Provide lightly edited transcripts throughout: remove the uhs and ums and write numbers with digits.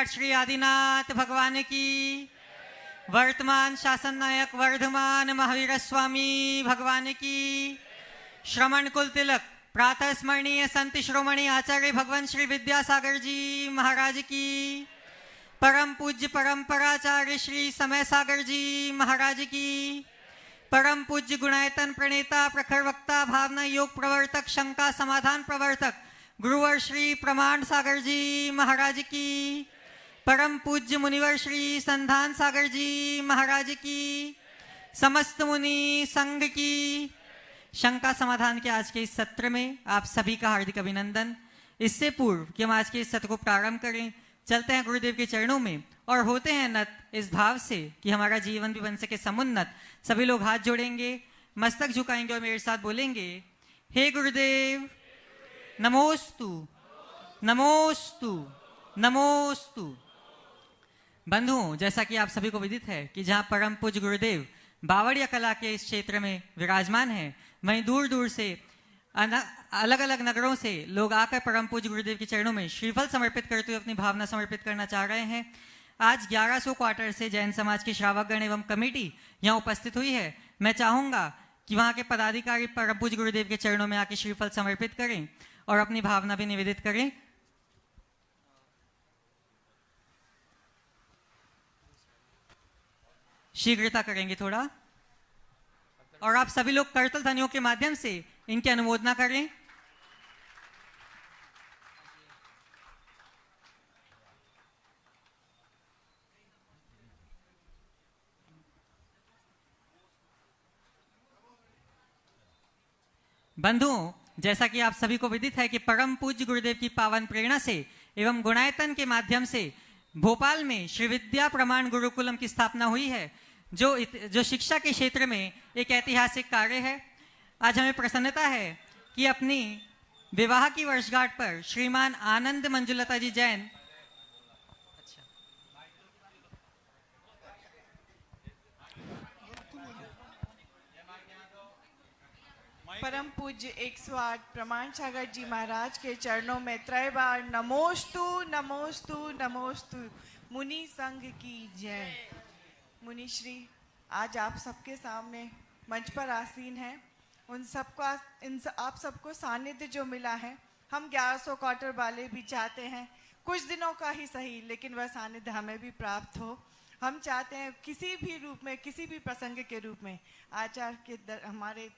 सम्राट श्री आदिनाथ भगवान की, वर्तमान शासन नायक वर्धमान महावीर स्वामी भगवान की, श्रमण कुल तिलक प्रातः स्मरणीय संत श्रोमणी आचार्य भगवान श्री विद्यासागर जी महाराज की, परम पूज्य परंपराचार्य श्री समय सागर जी महाराज की, परम पूज्य गुणायतन प्रणेता प्रखर वक्ता भावना योग प्रवर्तक शंका समाधान प्रवर्तक गुरुवर श्री प्रमाण सागर जी महाराज की, परम पूज्य मुनिवर श्री संधान सागर जी महाराज की, समस्त मुनि संघ की। शंका समाधान के आज के इस सत्र में आप सभी का हार्दिक अभिनंदन। इससे पूर्व कि हम आज के इस सत्र को प्रारंभ करें, चलते हैं गुरुदेव के चरणों में और होते हैं नत इस भाव से कि हमारा जीवन भी बन सके समुन्नत। सभी लोग हाथ जोड़ेंगे, मस्तक झुकाएंगे और मेरे साथ बोलेंगे, हे गुरुदेव नमोस्तु नमोस्तु नमोस्तु। बंधुओं, जैसा कि आप सभी को विदित है कि जहां परम पूज्य गुरुदेव बावड़िया कला के इस क्षेत्र में विराजमान है, वहीं दूर दूर से अलग अलग नगरों से लोग आकर परम पूज्य गुरुदेव के चरणों में श्रीफल समर्पित करते हुए अपनी भावना समर्पित करना चाह रहे हैं। आज 1100 क्वार्टर से जैन समाज के श्रावकगण एवं कमेटी यहाँ उपस्थित हुई है। मैं चाहूंगा कि वहां के पदाधिकारी परम पूज्य गुरुदेव के चरणों में आके श्रीफल समर्पित करें और अपनी भावना भी निवेदित करें। शीघ्रता करेंगे थोड़ा, और आप सभी लोग करतल ध्वनियों के माध्यम से इनकी अनुमोदना करें। बंधुओं, जैसा कि आप सभी को विदित है कि परम पूज्य गुरुदेव की पावन प्रेरणा से एवं गुणायतन के माध्यम से भोपाल में श्री विद्या प्रमाण गुरुकुलम की स्थापना हुई है, जो शिक्षा के क्षेत्र में एक ऐतिहासिक कार्य है। आज हमें प्रसन्नता है कि अपनी विवाह की वर्षगांठ पर श्रीमान आनंद मंजुलता जी जैन परम पूज्य 108 प्रमाण सागर जी महाराज के चरणों में त्रय बार नमोस्तु नमोस्तु नमोस्तु। मुनि संघ की जय। मुनि श्री आज आप सबके सामने मंच पर आसीन हैं, आप सबको सानिध्य जो मिला है, हम 1100 क्वार्टर वाले भी चाहते हैं, कुछ दिनों का ही सही, लेकिन वह सानिध्य हमें भी प्राप्त हो। हम चाहते हैं किसी भी रूप में, किसी भी प्रसंग के रूप में आचार्य के हमारे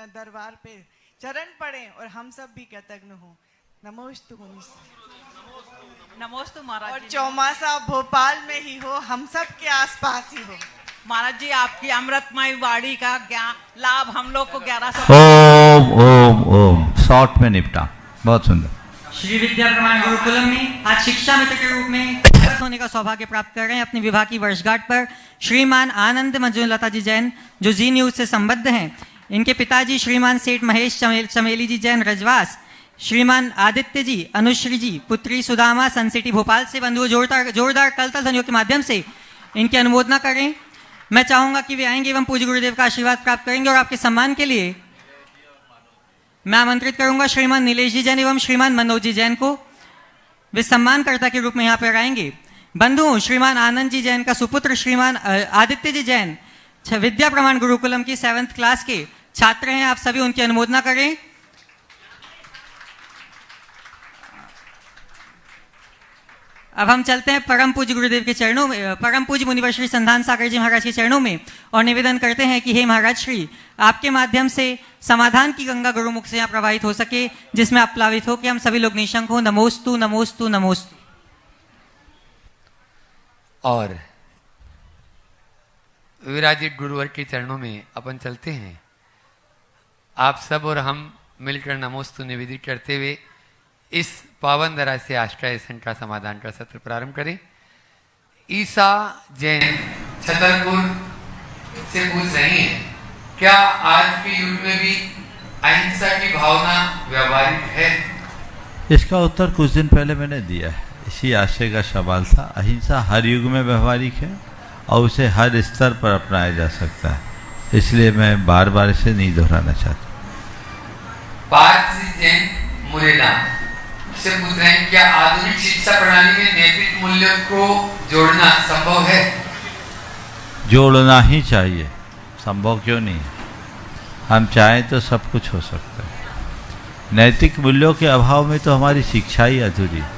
दरबार पे चरण पड़े और हम सब भी कृतज्ञ हो। नमोस्तु मुनि, नमोस्तु महाराज। और चौमासा भोपाल में ही हो, हम सब के आसपास ही हो। महाराज जी, आपकी अमृतमय वाणी का लाभ हम लोग को 1100 ओम ओम ओम शॉर्ट में निपटा। बहुत सुंदर। श्री विद्या प्रमाण गुरुकुलम में आज शिक्षा मित्र के रूप में होने का सौभाग्य प्राप्त कर रहे हैं। अपनी विवाह की वर्षगांठ पर श्रीमान आनंद मंजुलता जी जैन जो जी न्यूज से संबद्ध हैं, इनके पिताजी श्रीमान सेठ महेश चमेली जी जैन रजवास, श्रीमान आदित्य जी, अनुश्री जी, पुत्री सुदामा सन सिटी भोपाल से बंधुओं जोरदार कलतल ध्वनियों के माध्यम से इनकी अनुमोदना करें। मैं चाहूंगा कि वे आएंगे एवं पूज्य गुरुदेव का आशीर्वाद प्राप्त करेंगे और आपके सम्मान के लिए मैं आमंत्रित करूंगा श्रीमान नीलेश जी जैन एवं श्रीमान मनोज जी जैन को। वे सम्मानकर्ता के रूप में यहाँ पर आएंगे। बंधुओं, श्रीमान आनंद जी जैन का सुपुत्र श्रीमान आदित्य जी जैन विद्या प्रमाण गुरुकुलम की 7th क्लास के छात्र हैं। आप सभी उनकी अनुमोदना करें। अब हम चलते हैं परम पूज्य गुरुदेव के चरणों में, परम पूज्य मुनिवर श्री संधान सागर जी महाराज के चरणों में, और निवेदन करते हैं कि हे महाराज श्री, आपके माध्यम से समाधान की गंगा गुरुमुख से यहाँ प्रवाहित हो सके, जिसमें आप प्लावित हो कि हम सभी लोग निशंक हो। नमोस्तु नमोस्तु नमोस्तु। और विराजित गुरुवर के चरणों में अपन चलते हैं। आप सब और हम मिलकर नमोस्तु निवेदित करते हुए इस पावन धरा से आश्रय संख्या समाधान का सत्र प्रारंभ करें। ईसा जैन छतरपुर से पूछ रही हैं, क्या आज के युग में भी अहिंसा की भावना व्यवहारिक है? इसका उत्तर कुछ दिन पहले मैंने दिया है। इसी आशय का सवाल था। अहिंसा हर युग में व्यवहारिक है और उसे हर स्तर पर अपनाया जा सकता है, इसलिए मैं बार बार इसे नहीं दोहराना चाहता। पार्थ जैन मुरैना से पूछ रहे हैं, क्या आधुनिक शिक्षा प्रणाली में नैतिक मूल्यों को जोड़ना संभव है? जोड़ना ही चाहिए, संभव क्यों नहीं है। हम चाहें तो सब कुछ हो सकता है। नैतिक मूल्यों के अभाव में तो हमारी शिक्षा ही अधूरी है।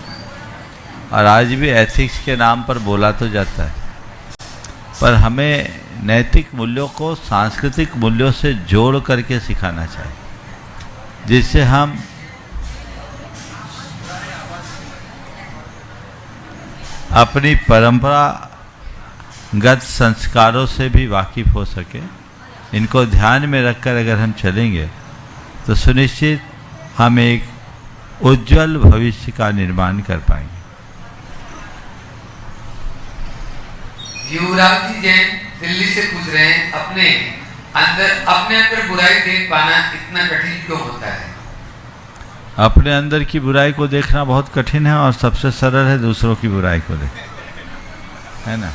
और आज भी एथिक्स के नाम पर बोला तो जाता है, पर हमें नैतिक मूल्यों को सांस्कृतिक मूल्यों से जोड़ करके सिखाना चाहिए, जिससे हम अपनी परंपरागत संस्कारों से भी वाकिफ हो सके। इनको ध्यान में रखकर अगर हम चलेंगे तो सुनिश्चित हम एक उज्जवल भविष्य का निर्माण कर पाएंगे। युवराज जी जैन दिल्ली से पूछ रहे हैं, अपने अंदर बुराई देख पाना इतना कठिन क्यों होता है? अपने अंदर की बुराई को देखना बहुत कठिन है और सबसे सरल है दूसरों की बुराई को देखना, है ना।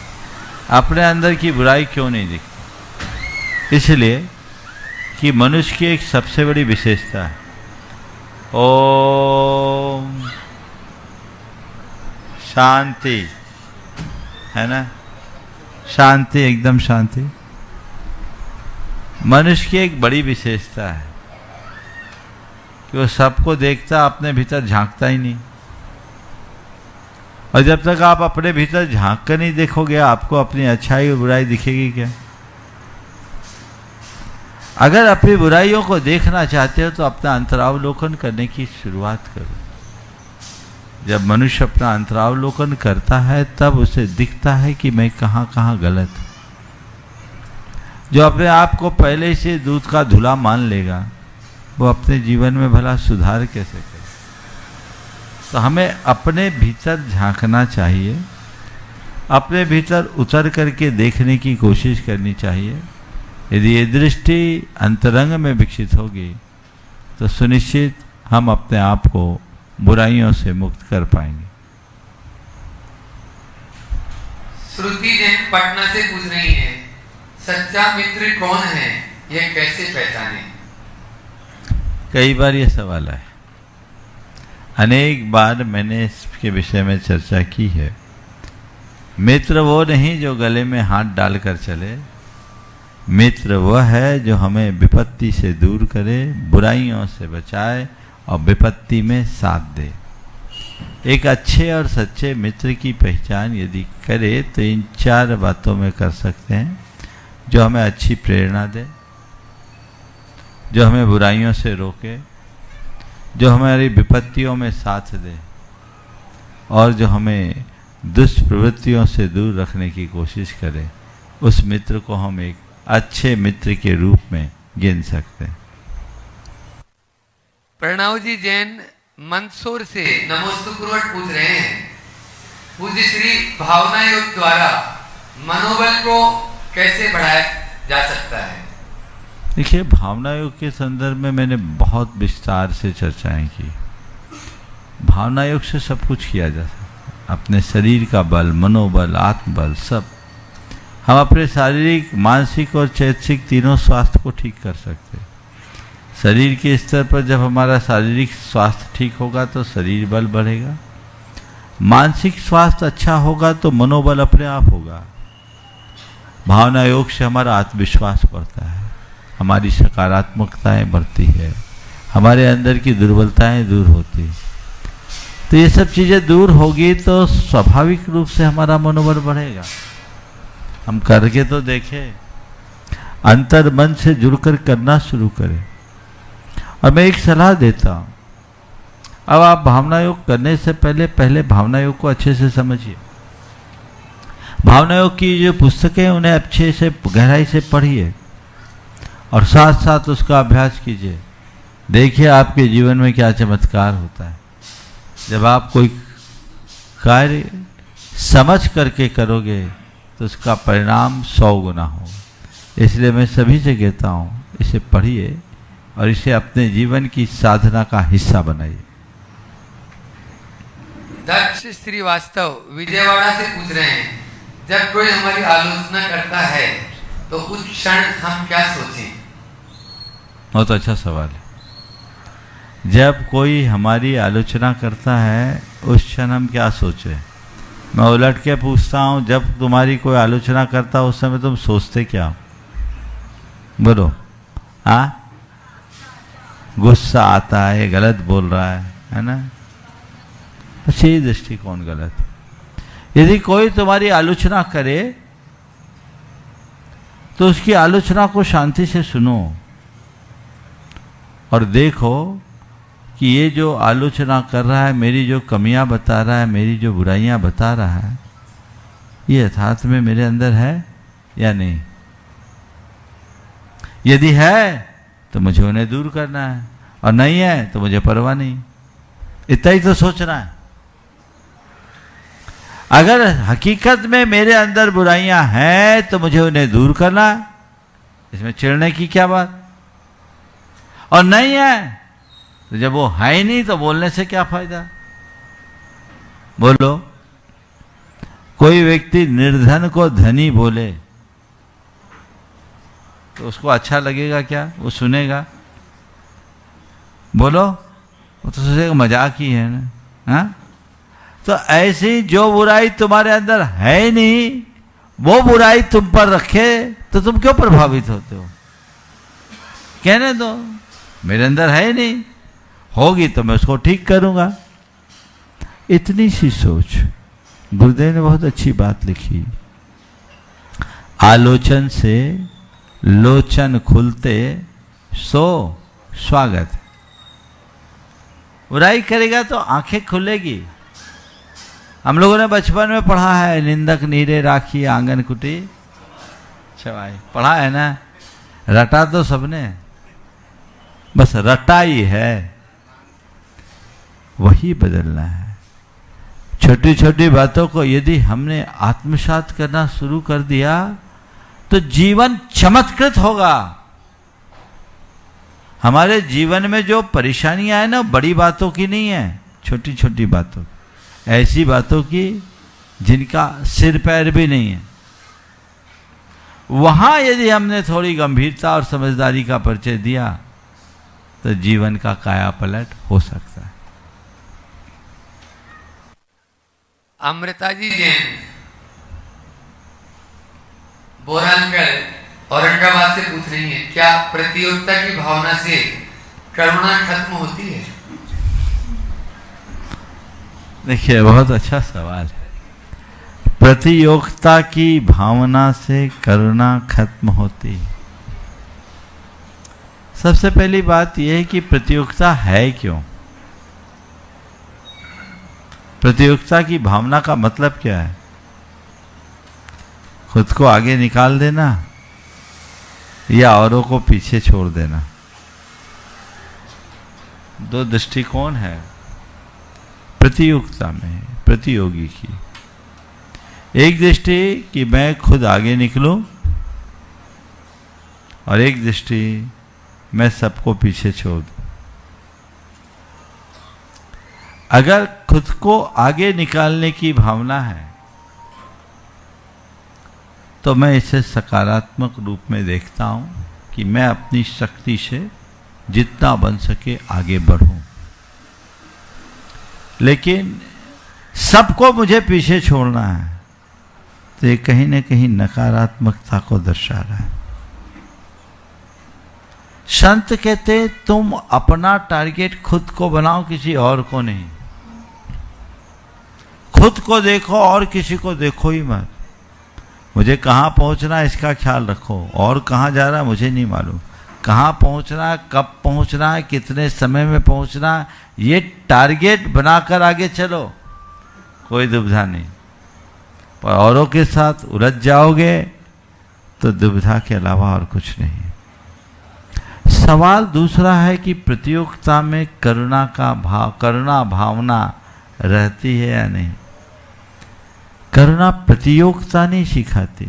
अपने अंदर की बुराई क्यों नहीं दिखती? इसलिए कि मनुष्य की एक सबसे बड़ी विशेषता है, ओम शांति, है ना। शांति, एकदम शांति मनुष्य की एक बड़ी विशेषता है कि वो सबको देखता, अपने भीतर झांकता ही नहीं। और जब तक आप अपने भीतर झांक कर नहीं देखोगे, आपको अपनी अच्छाई और बुराई दिखेगी क्या? अगर अपनी बुराइयों को देखना चाहते हो तो अपना अंतरावलोकन करने की शुरुआत करो। जब मनुष्य अपना अंतरावलोकन करता है तब उसे दिखता है कि मैं कहाँ कहाँ गलत हूँ। जो अपने आप को पहले से दूध का धुला मान लेगा, वो अपने जीवन में भला सुधार कैसे करे? तो हमें अपने भीतर झांकना चाहिए, अपने भीतर उतर करके देखने की कोशिश करनी चाहिए। यदि ये दृष्टि अंतरंग में विकसित होगी तो सुनिश्चित हम अपने आप को बुराइयों से मुक्त कर पाएंगे। श्रुति जैन पटना से पूछ रही है, सच्चा मित्र कौन है, यह कैसे पहचाने? कई बार ये सवाल है, अनेक बार मैंने इसके विषय में चर्चा की है। मित्र वो नहीं जो गले में हाथ डालकर चले, मित्र वह है जो हमें विपत्ति से दूर करे, बुराइयों से बचाए और विपत्ति में साथ दे। एक अच्छे और सच्चे मित्र की पहचान यदि करे तो इन 4 बातों में कर सकते हैं, जो हमें अच्छी प्रेरणा दे, जो हमें बुराइयों से रोके, जो हमारी विपत्तियों में साथ दे और जो हमें दुष्प्रवृत्तियों से दूर रखने की कोशिश करे। उस मित्र को हम एक अच्छे मित्र के रूप में गिन सकते हैं। प्रणव जी जैन मंदसौर से नमोस्तुपूर्वक पूछ रहे हैं, पूज्य श्री भावना योग द्वारा मनोबल को कैसे बढ़ाया जा सकता है? देखिए, भावना योग के संदर्भ में मैंने बहुत विस्तार से चर्चाएं की। भावना योग से सब कुछ किया जा सकता है, अपने शरीर का बल, मनोबल, आत्मबल, सब। हम अपने शारीरिक, मानसिक और चैतसिक तीनों स्वास्थ्य को ठीक कर सकते हैं। शरीर के स्तर पर जब हमारा शारीरिक स्वास्थ्य ठीक होगा तो शरीर बल बढ़ेगा, मानसिक स्वास्थ्य अच्छा होगा तो मनोबल अपने आप होगा। भावना योग से हमारा आत्मविश्वास बढ़ता है, हमारी सकारात्मकताएं बढ़ती है, हमारे अंदर की दुर्बलताएं दूर होती है। तो ये सब चीज़ें दूर होगी तो स्वाभाविक रूप से हमारा मनोबल बढ़ेगा। हम करके तो देखें, अंतर मन से जुड़कर करना शुरू करें। और मैं एक सलाह देता हूँ, अब आप भावना योग करने से पहले भावना योग को अच्छे से समझिए। भावना योग की जो पुस्तकें हैं उन्हें अच्छे से गहराई से पढ़िए और साथ साथ उसका अभ्यास कीजिए। देखिए आपके जीवन में क्या चमत्कार होता है जब आप कोई कार्य समझ करके करोगे तो उसका परिणाम 100 गुना होगा। इसलिए मैं सभी से कहता हूँ, इसे पढ़िए और इसे अपने जीवन की साधना का हिस्सा बनाइए। दक्ष श्रीवास्तव विजयवाड़ा से पूछ रहे हैं, जब कोई हमारी आलोचना करता है तो उस क्षण हम क्या सोचें? बहुत अच्छा सवाल है। जब कोई हमारी आलोचना करता है उस क्षण हम क्या सोचे? मैं उलट के पूछता हूँ, जब तुम्हारी कोई आलोचना करता उस समय तुम सोचते क्या हो? बोलो। हाँ, गुस्सा आता है, गलत बोल रहा है ना? बस यही दृष्टिकोण गलत है। यदि कोई तुम्हारी आलोचना करे तो उसकी आलोचना को शांति से सुनो और देखो कि ये जो आलोचना कर रहा है, मेरी जो कमियां बता रहा है, मेरी जो बुराइयां बता रहा है, ये यथार्थ में मेरे अंदर है या नहीं। यदि है तो मुझे उन्हें दूर करना है, और नहीं है तो मुझे परवाह नहीं। इतना ही तो सोचना है। अगर हकीकत में मेरे अंदर बुराइयां हैं तो मुझे उन्हें दूर करना है, इसमें चिढ़ने की क्या बात। और नहीं है तो जब वो है ही नहीं तो बोलने से क्या फायदा। बोलो, कोई व्यक्ति निर्धन को धनी बोले तो उसको अच्छा लगेगा क्या? वो सुनेगा? बोलो, वो तो सोचेगा मजाक ही है ना। हाँ, तो ऐसी जो बुराई तुम्हारे अंदर है ही नहीं, वो बुराई तुम पर रखे तो तुम क्यों प्रभावित होते हो? कहने दो, मेरे अंदर है ही नहीं, होगी तो मैं उसको ठीक करूंगा। इतनी सी सोच। गुरुदेव ने बहुत अच्छी बात लिखी, आलोचन से लोचन खुलते सो स्वागत। बुराई करेगा तो आंखें खुलेगी। हम लोगों ने बचपन में पढ़ा है, निंदक नीरे राखी आंगन कुटी छवाई, पढ़ा है ना? रटा तो सबने, बस रटा ही है, वही बदलना है। छोटी छोटी बातों को यदि हमने आत्मसात करना शुरू कर दिया तो जीवन चमत्कृत होगा। हमारे जीवन में जो परेशानियां है ना, बड़ी बातों की नहीं है, छोटी छोटी बातों, ऐसी बातों की जिनका सिर पैर भी नहीं है। वहां यदि हमने थोड़ी गंभीरता और समझदारी का परिचय दिया तो जीवन का काया पलट हो सकता है। अमृता जी जैन बोरानगढ़ औरंगाबाद से पूछ रही हैं, क्या प्रतियोगिता की भावना से करुणा खत्म होती है? देखिए, बहुत अच्छा सवाल है। प्रतियोगिता की भावना से करुणा खत्म होती है। सबसे पहली बात यह है कि प्रतियोगिता है क्यों? प्रतियोगिता की भावना का मतलब क्या है? खुद को आगे निकाल देना या औरों को पीछे छोड़ देना। दो दृष्टिकोण है प्रतियोगिता में, प्रतियोगी की। एक दृष्टि कि मैं खुद आगे निकलूं, और एक दृष्टि मैं सबको पीछे छोड़ दूं। अगर खुद को आगे निकालने की भावना है तो मैं इसे सकारात्मक रूप में देखता हूं कि मैं अपनी शक्ति से जितना बन सके आगे बढ़ूं। लेकिन सबको मुझे पीछे छोड़ना है तो ये कहीं ना कहीं नकारात्मकता को दर्शा रहा है। संत कहते तुम अपना टारगेट खुद को बनाओ, किसी और को नहीं। खुद को देखो और किसी को देखो ही मत। मुझे कहाँ पहुंचना है इसका ख्याल रखो, और कहाँ जा रहा है मुझे नहीं मालूम। कहाँ पहुंचना है, कब पहुंचना है, कितने समय में पहुंचना है, ये टारगेट बनाकर आगे चलो, कोई दुविधा नहीं। पर औरों के साथ उलझ जाओगे तो दुविधा के अलावा और कुछ नहीं। सवाल दूसरा है कि प्रतियोगिता में करुणा भावना रहती है या नहीं। करुणा प्रतियोगिता नहीं सिखाती।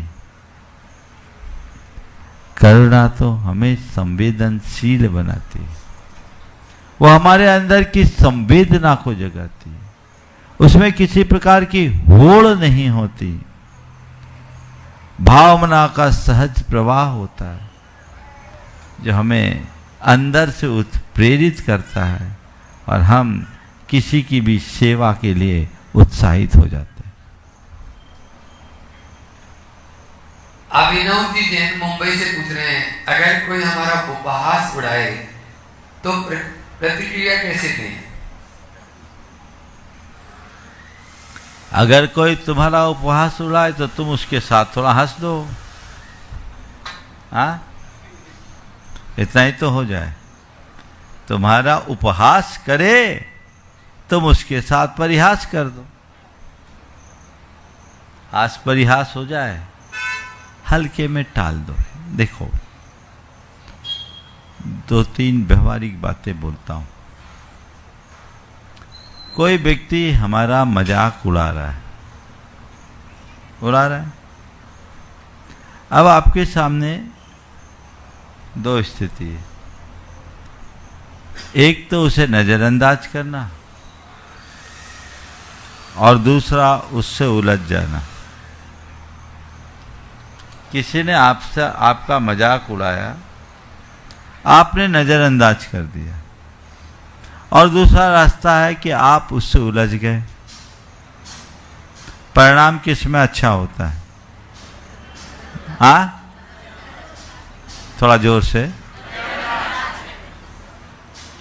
करुणा तो हमें संवेदनशील बनाती है। वो हमारे अंदर की संवेदना को जगाती है। उसमें किसी प्रकार की होड़ नहीं होती। भावना का सहज प्रवाह होता है जो हमें अंदर से प्रेरित करता है और हम किसी की भी सेवा के लिए उत्साहित हो जाते हैं। अभिनव जी जैन मुंबई से पूछ रहे हैं, अगर कोई हमारा उपहास उड़ाए तो प्रतिक्रिया कैसे दें? अगर कोई तुम्हारा उपहास उड़ाए तो तुम उसके साथ थोड़ा हंस दो, हाँ, इतना ही तो हो जाए। तुम्हारा उपहास करे तुम उसके साथ परिहास कर दो, हास परिहास हो जाए, हल्के में टाल दो। देखो, 2-3 व्यवहारिक बातें बोलता हूं। कोई व्यक्ति हमारा मजाक उड़ा रहा है। अब आपके सामने 2 स्थिति है। एक तो उसे नजरअंदाज करना और दूसरा उससे उलझ जाना। किसी ने आपसे आपका मजाक उड़ाया, आपने नजरअंदाज कर दिया, और दूसरा रास्ता है कि आप उससे उलझ गए। परिणाम किसमें अच्छा होता है? हाँ, थोड़ा जोर से,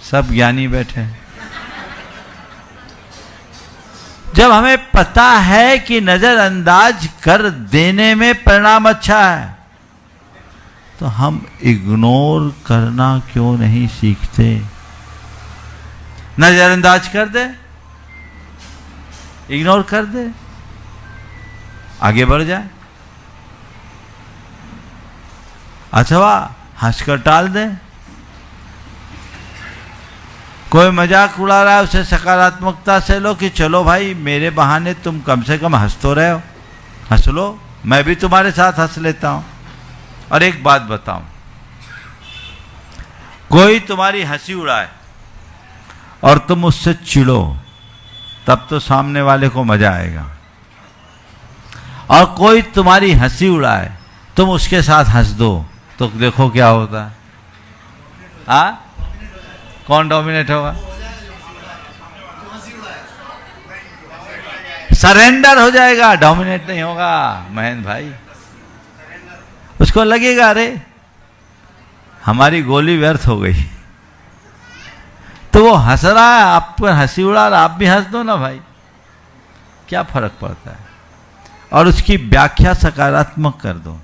सब ज्ञानी बैठे हैं। जब हमें पता है कि नजरअंदाज कर देने में परिणाम अच्छा है, तो हम इग्नोर करना क्यों नहीं सीखते? नजरअंदाज कर दे, इग्नोर कर दे, आगे बढ़ जाए, अथवा हंसकर टाल दे। कोई मजाक उड़ा रहा है, उसे सकारात्मकता से लो कि चलो भाई, मेरे बहाने तुम कम से कम हंस तो रहे हो, हंस लो, मैं भी तुम्हारे साथ हंस लेता हूं। और एक बात बताऊं, कोई तुम्हारी हंसी उड़ाए और तुम उससे चिढ़ो, तब तो सामने वाले को मजा आएगा। और कोई तुम्हारी हंसी उड़ाए, तुम उसके साथ हंस दो, तो देखो क्या होता है। हाँ, कौन डोमिनेट होगा? सरेंडर हो जाएगा, डोमिनेट नहीं होगा महेंद्र भाई। उसको लगेगा अरे हमारी गोली व्यर्थ हो गई, तो वो हंस रहा है, आप पर हंसी उड़ा रहा, आप भी हंस दो ना भाई, क्या फर्क पड़ता है? और उसकी व्याख्या सकारात्मक कर दो।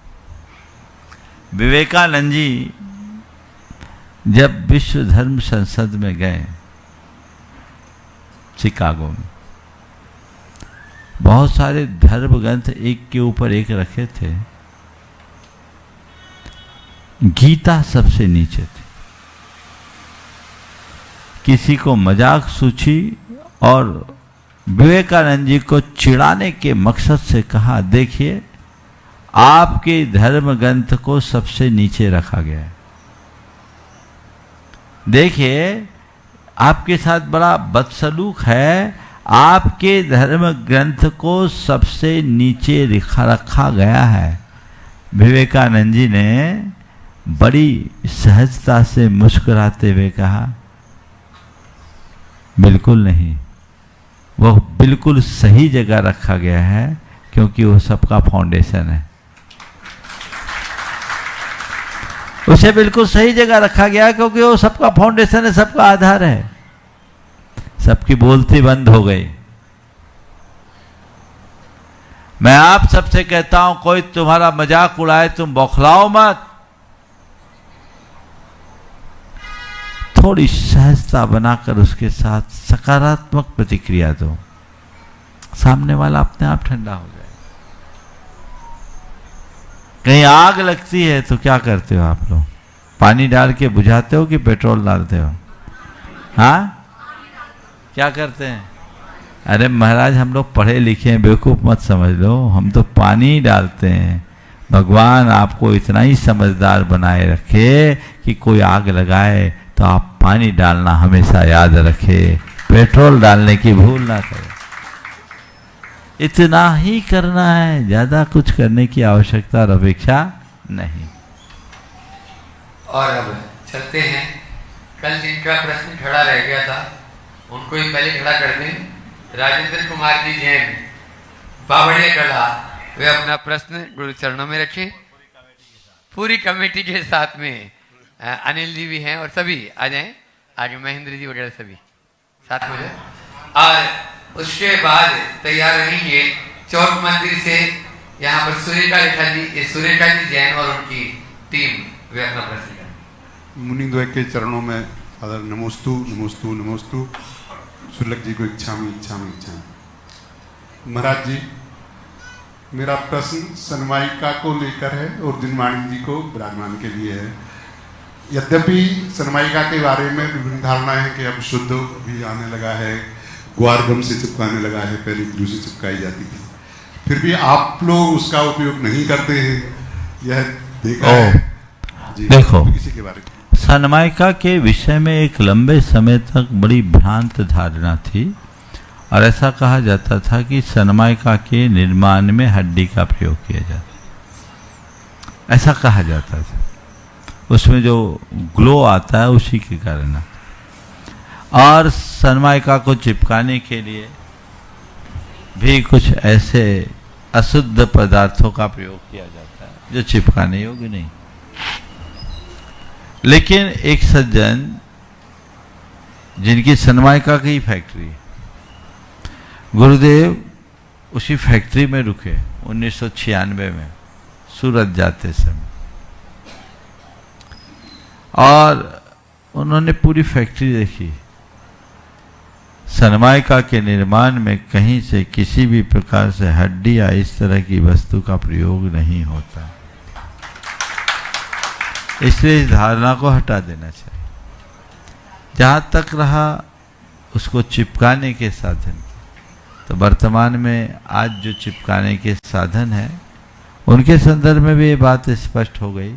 विवेकानंद जी जब विश्व धर्म संसद में गए शिकागो में, बहुत सारे धर्म ग्रंथ एक के ऊपर एक रखे थे, गीता सबसे नीचे थी। किसी को मजाक सूझी और विवेकानंद जी को चिढ़ाने के मकसद से कहा, देखिए आपके धर्म ग्रंथ को सबसे नीचे रखा गया है, देखिए आपके साथ बड़ा बदसलूक है, आपके धर्म ग्रंथ को सबसे नीचे रखा गया है। विवेकानंद जी ने बड़ी सहजता से मुस्कुराते हुए कहा, बिल्कुल नहीं, वो बिल्कुल सही जगह रखा गया है, क्योंकि वो सबका फाउंडेशन है। उसे बिल्कुल सही जगह रखा गया क्योंकि वो सबका फाउंडेशन है, सबका आधार है। सबकी बोलती बंद हो गई। मैं आप सबसे कहता हूं, कोई तुम्हारा मजाक उड़ाए तुम बौखलाओ मत, थोड़ी सहजता बनाकर उसके साथ सकारात्मक प्रतिक्रिया दो, सामने वाला अपने आप ठंडा हो जाए। कहीं आग लगती है तो क्या करते हो आप लोग? पानी डाल के बुझाते हो कि पेट्रोल डालते हो? हाँ, क्या करते हैं? अरे महाराज, हम लोग पढ़े लिखे हैं, बेवकूफ मत समझ लो, हम तो पानी डालते हैं। भगवान आपको इतना ही समझदार बनाए रखे कि कोई आग लगाए तो आप पानी डालना हमेशा याद रखे, पेट्रोल डालने की भूल ना करें। इतना ही करना है, ज्यादा कुछ करने की आवश्यकता और अपेक्षा नहीं। और अब चलते हैं, कल जिनका प्रश्न खड़ा रह गया था उनको ही पहले खड़ा कर दें। राजेंद्र कुमार जी जैन, बावड़िया कला, वे अपना प्रश्न गुरु चरणों में रखें। पूरी कमेटी के साथ में अनिल जी भी हैं और सभी आ जाएं, आगे महेंद्र जी वगैरह सभी साथ में जाए। और उसके बाद तैयार रहेंगे चौक मंदिर से यहाँ पर सूर्यका जी जैन और उनकी टीम, वे अपना प्रश्न करें। मुनिद्वय के चरणों में फादर नमोस्तु नमोस्तु नमोस्तु। सुलभ जी को इच्छा में महाराज जी, मेरा प्रश्न सनमाइका को लेकर है और दिनवाणी जी को विराजमान के लिए है। यद्यपि सनमाइका के बारे में विभिन्न धारणाएं हैं कि अब शुद्ध भी आने लगा है, ग्वार गम से चिपकाने लगा है, पहले ग्लू से चिपकाई जाती थी, फिर भी आप लोग उसका उपयोग नहीं करते हैं, यह देखा है जी। देखो, इसी के बारे में सनमाइका के विषय में एक लंबे समय तक बड़ी भ्रांत धारणा थी और ऐसा कहा जाता था कि सनमाइका के निर्माण में हड्डी का प्रयोग किया जाता, ऐसा कहा जाता था। उसमें जो ग्लो आता है उसी के कारण। और सनमाइका को चिपकाने के लिए भी कुछ ऐसे अशुद्ध पदार्थों का प्रयोग किया जाता है जो चिपकाने योग्य नहीं। लेकिन एक सज्जन जिनकी सनमाइका की फैक्ट्री है, गुरुदेव उसी फैक्ट्री में रुके 1996 में सूरत जाते समय, और उन्होंने पूरी फैक्ट्री देखी। सनमाइका के निर्माण में कहीं से किसी भी प्रकार से हड्डी या इस तरह की वस्तु का प्रयोग नहीं होता, इसलिए इस धारणा को हटा देना चाहिए। जहाँ तक रहा उसको चिपकाने के साधन, तो वर्तमान में आज जो चिपकाने के साधन है उनके संदर्भ में भी ये बात स्पष्ट हो गई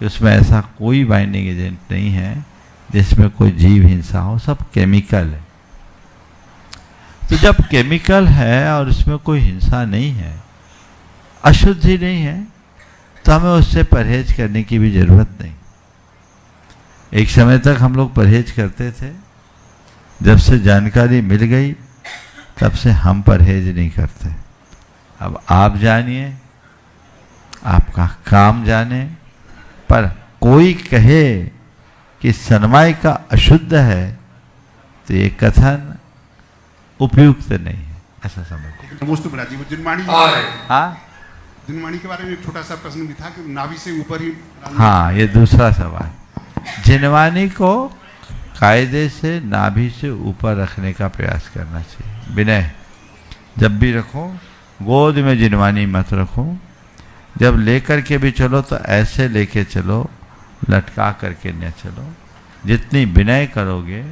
कि उसमें ऐसा कोई बाइंडिंग एजेंट नहीं है जिसमें कोई जीव हिंसा हो, सब केमिकल है। तो जब केमिकल है और उसमें कोई हिंसा नहीं है, अशुद्धि नहीं है, तो हमें उससे परहेज करने की भी जरूरत नहीं। एक समय तक हम लोग परहेज करते थे, जब से जानकारी मिल गई तब से हम परहेज नहीं करते। अब आप जानिए, आपका काम जाने, पर कोई कहे कि सनमाइका अशुद्ध है तो ये कथन उपयुक्त नहीं है, ऐसा समझ। नमोस्तु महाराज जी, दिनवाणी दिनवाणी के बारे में एक छोटा सा प्रश्न भी था कि नाभि से ऊपर ही। हाँ, ये दूसरा सवाल। जिनवानी को कायदे से नाभि से ऊपर रखने का प्रयास करना चाहिए। विनय, जब भी रखो गोद में जिनवानी मत रखो, जब लेकर के भी चलो तो ऐसे लेके चलो, लटका करके न चलो। जितनी विनय करोगे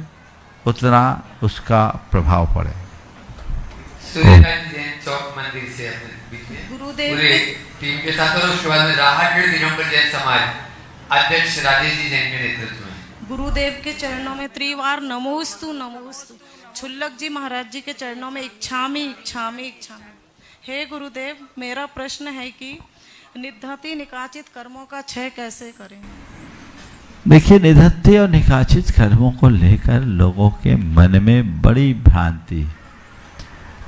उतना उसका प्रभाव पड़े। चौक मंदिर से अपने बीच में गुरुदेव पूरे टीम के साथ, और उसके बाद में राहतगढ़ दिगंबर जैन समाज अध्यक्ष राजेश जी जैन के नेतृत्व में गुरुदेव के चरणों में त्रिवार नमोस्तु नमोस्तु। छुल्लक जी महाराज जी के चरणों में इच्छामि इच्छामि इच्छामि। हे गुरुदेव, मेरा प्रश्न है कि निधत्ति निकाचित कर्मों का क्षय कैसे करें? देखिए, निधत्ति और निकाचित कर्मों को लेकर लोगों के मन में बड़ी भ्रांति।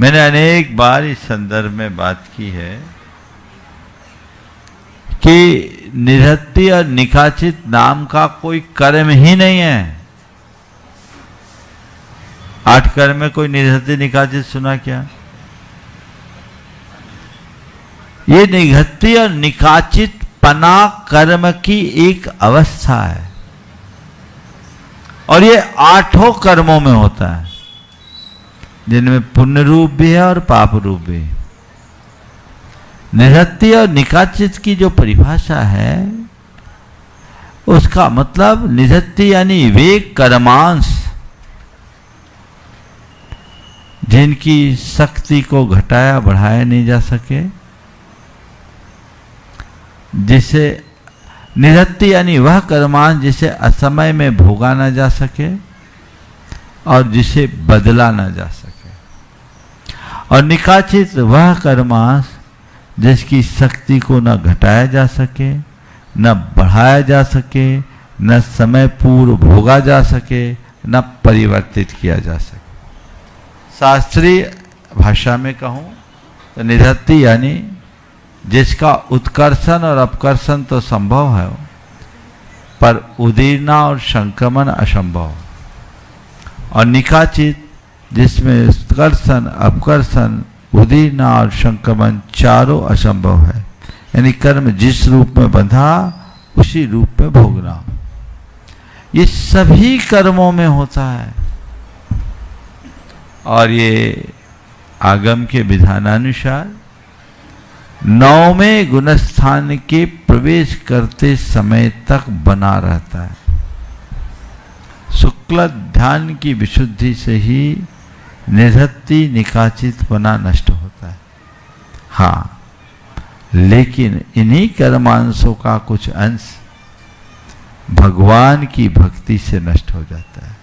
मैंने अनेक बार इस संदर्भ में बात की है कि निधत्ति और निकाचित नाम का कोई कर्म ही नहीं है। 8 कर्म में कोई निधत्ति निकाचित सुना क्या? ये निधत्ति और निकाचित पना कर्म की एक अवस्था है, और ये 8 कर्मों में होता है, जिनमें पुण्य रूप भी है और पाप रूप भी। निधत्ति और निकाचित की जो परिभाषा है, उसका मतलब निधत्ति यानी वे कर्मांश जिनकी शक्ति को घटाया बढ़ाया नहीं जा सके, जिसे निधत्ति यानी वह कर्मांश जिसे असमय में भोगा ना जा सके और जिसे बदला ना जा सके, और निकाचित वह कर्मांश जिसकी शक्ति को न घटाया जा सके, न बढ़ाया जा सके, न समय पूर्व भोगा जा सके, न परिवर्तित किया जा सके। शास्त्रीय भाषा में कहूं तो निधत्ति यानी जिसका उत्कर्षण और अपकर्षण तो संभव है, पर उदीरना और संक्रमण असंभव, और निकाचित जिसमें उत्कर्षण, अपकर्षण, उदीरना और संक्रमण चारों असंभव है। यानी कर्म जिस रूप में बंधा उसी रूप में भोगना, ये सभी कर्मों में होता है। और ये आगम के विधानानुसार 9वें गुणस्थान के प्रवेश करते समय तक बना रहता है। शुक्ल ध्यान की विशुद्धि से ही निधत्ति निकाचित बना नष्ट होता है। हाँ, लेकिन इन्हीं कर्मांशों का कुछ अंश भगवान की भक्ति से नष्ट हो जाता है।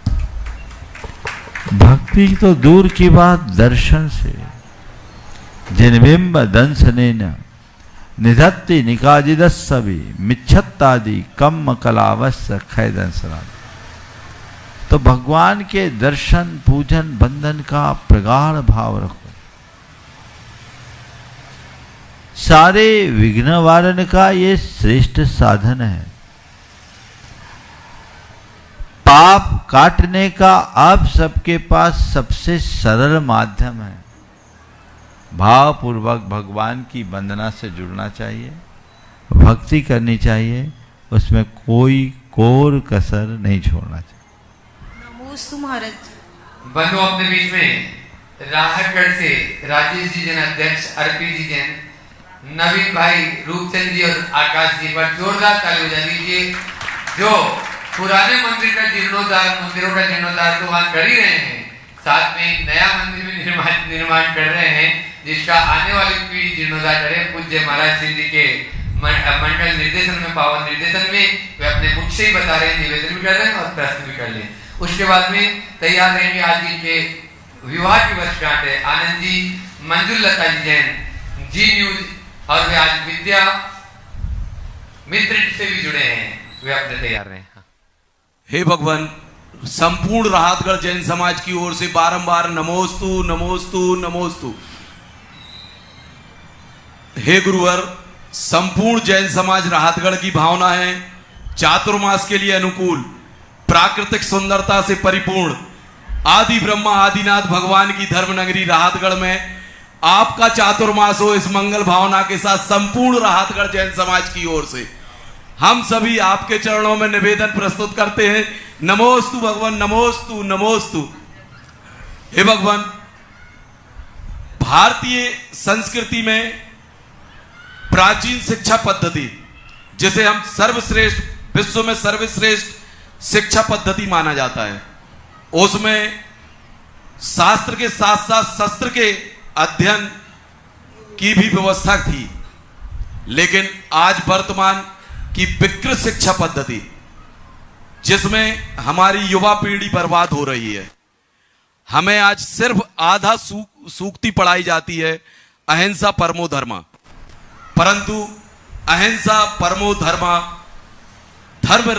भक्ति तो दूर की बात, दर्शन से जिनबिंब दंसनेन निधत्ति निकाजिदस्सवि मिच्छत्तादि कम्म कलावस्य खैदंसना। तो भगवान के दर्शन, पूजन, बंधन का प्रगाढ़ भाव रखो। सारे विघ्न वारण का ये श्रेष्ठ साधन है। पाप काटने का आप सबके पास सबसे सरल माध्यम है। भाव पूर्वक भगवान की वंदना से जुड़ना चाहिए, भक्ति करनी चाहिए, उसमें कोई कोर कसर नहीं छोड़ना चाहिए। नमोस्तु महाराज। बंधु, अपने बीच में राहतगढ़ से राजेश जी जैन अध्यक्ष, अर्पी जी जैन, नवीन भाई, रूपचंद जी और आकाश जी पर जोरदार ताली बजा दीजिए, जो पुराने मंदिर का जीर्णोद्धार, मंदिरों का जीर्णोद्धार तो वहां कर ही रहे हैं, साथ में एक नया मंदिर भी निर्माण कर रहे हैं, जिसका आने वाली पीढ़ी जीर्णोद्धार करे। पूज्य महाराज सिंह जी के मंडल निर्देशन में, पावन निर्देशन में वे अपने मुख से ही बता रहे हैं, निवेदन भी कर रहे हैं और प्रश्न भी कर लें। उसके बाद में तैयार रहेंगे आज के विवाह की वर्षगांठ है। आनंद जी, मंजुल लता जी जैन, जी न्यूज, और वे आज विद्या मित्र से भी जुड़े हैं, वे अपने तैयार रहे हैं। हे भगवान, संपूर्ण राहतगढ़ जैन समाज की ओर से बारंबार नमोस्तु नमोस्तु नमोस्तु। हे गुरुवर, संपूर्ण जैन समाज राहतगढ़ की भावना है चातुर्मास के लिए अनुकूल, प्राकृतिक सुंदरता से परिपूर्ण, आदि ब्रह्मा आदिनाथ भगवान की धर्मनगरी राहतगढ़ में आपका चातुर्मास हो। इस मंगल भावना के साथ संपूर्ण राहतगढ़ जैन समाज की ओर से हम सभी आपके चरणों में निवेदन प्रस्तुत करते हैं। नमोस्तु भगवान, नमोस्तु नमोस्तु। हे भगवान, भारतीय संस्कृति में प्राचीन शिक्षा पद्धति, जिसे हम सर्वश्रेष्ठ, विश्व में सर्वश्रेष्ठ शिक्षा पद्धति माना जाता है, उसमें शास्त्र के साथ साथ शस्त्र के अध्ययन की भी व्यवस्था थी। लेकिन आज वर्तमान की विकृत शिक्षा पद्धति, जिसमें हमारी युवा पीढ़ी बर्बाद हो रही है, हमें आज सिर्फ आधा सूक्ति पढ़ाई जाती है, अहिंसा परमो धर्मा। परंतु अहिंसा परमो धर्मा, धर्म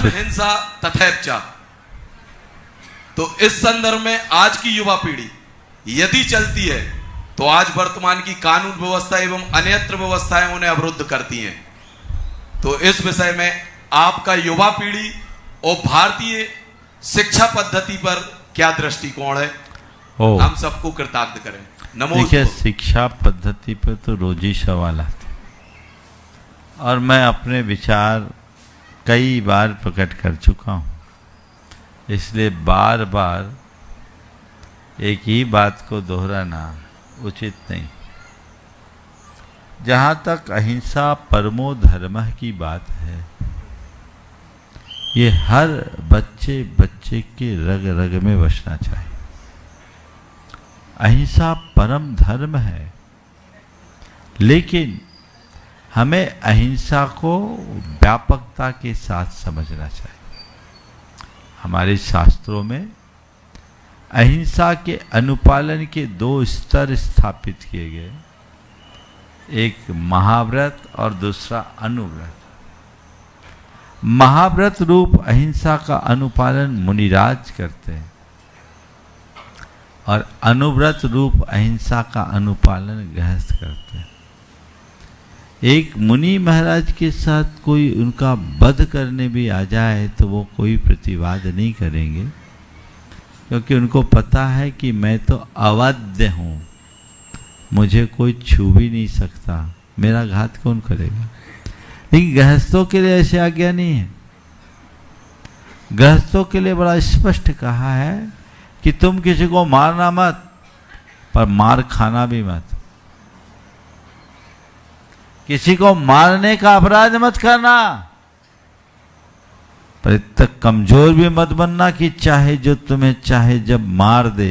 हिंसा तथैव। तो इस संदर्भ में आज की युवा पीढ़ी यदि चलती है तो आज वर्तमान की कानून व्यवस्था एवं अन्यत्र व्यवस्थाएं उन्हें अवरुद्ध करती हैं। तो इस विषय में आपका युवा पीढ़ी और भारतीय शिक्षा पद्धति पर क्या दृष्टिकोण है, हम सबको कृतज्ञ करें। देखिए, शिक्षा पद्धति पर तो रोज ही सवाल आते और मैं अपने विचार कई बार प्रकट कर चुका हूँ, इसलिए बार बार एक ही बात को दोहराना उचित नहीं। जहाँ तक अहिंसा परमो धर्म की बात है, ये हर बच्चे बच्चे के रग रग में बसना चाहिए। अहिंसा परम धर्म है, लेकिन हमें अहिंसा को व्यापकता के साथ समझना चाहिए। हमारे शास्त्रों में अहिंसा के अनुपालन के 2 स्तर स्थापित किए गए, एक महाव्रत और दूसरा अनुव्रत। महाव्रत रूप अहिंसा का अनुपालन मुनिराज करते हैं और अनुव्रत रूप अहिंसा का अनुपालन गृहस्थ करते हैं। एक मुनि महाराज के साथ कोई उनका वध करने भी आ जाए तो वो कोई प्रतिवाद नहीं करेंगे, क्योंकि उनको पता है कि मैं तो अवध्य हूँ, मुझे कोई छू भी नहीं सकता, मेरा घात कौन करेगा। लेकिन गृहस्थों के लिए ऐसी आज्ञा नहीं है। गृहस्थों के लिए बड़ा स्पष्ट कहा है कि तुम किसी को मारना मत, पर मार खाना भी मत। किसी को मारने का अपराध मत करना, पर इतना कमजोर भी मत बनना कि चाहे जो तुम्हें चाहे जब मार दे।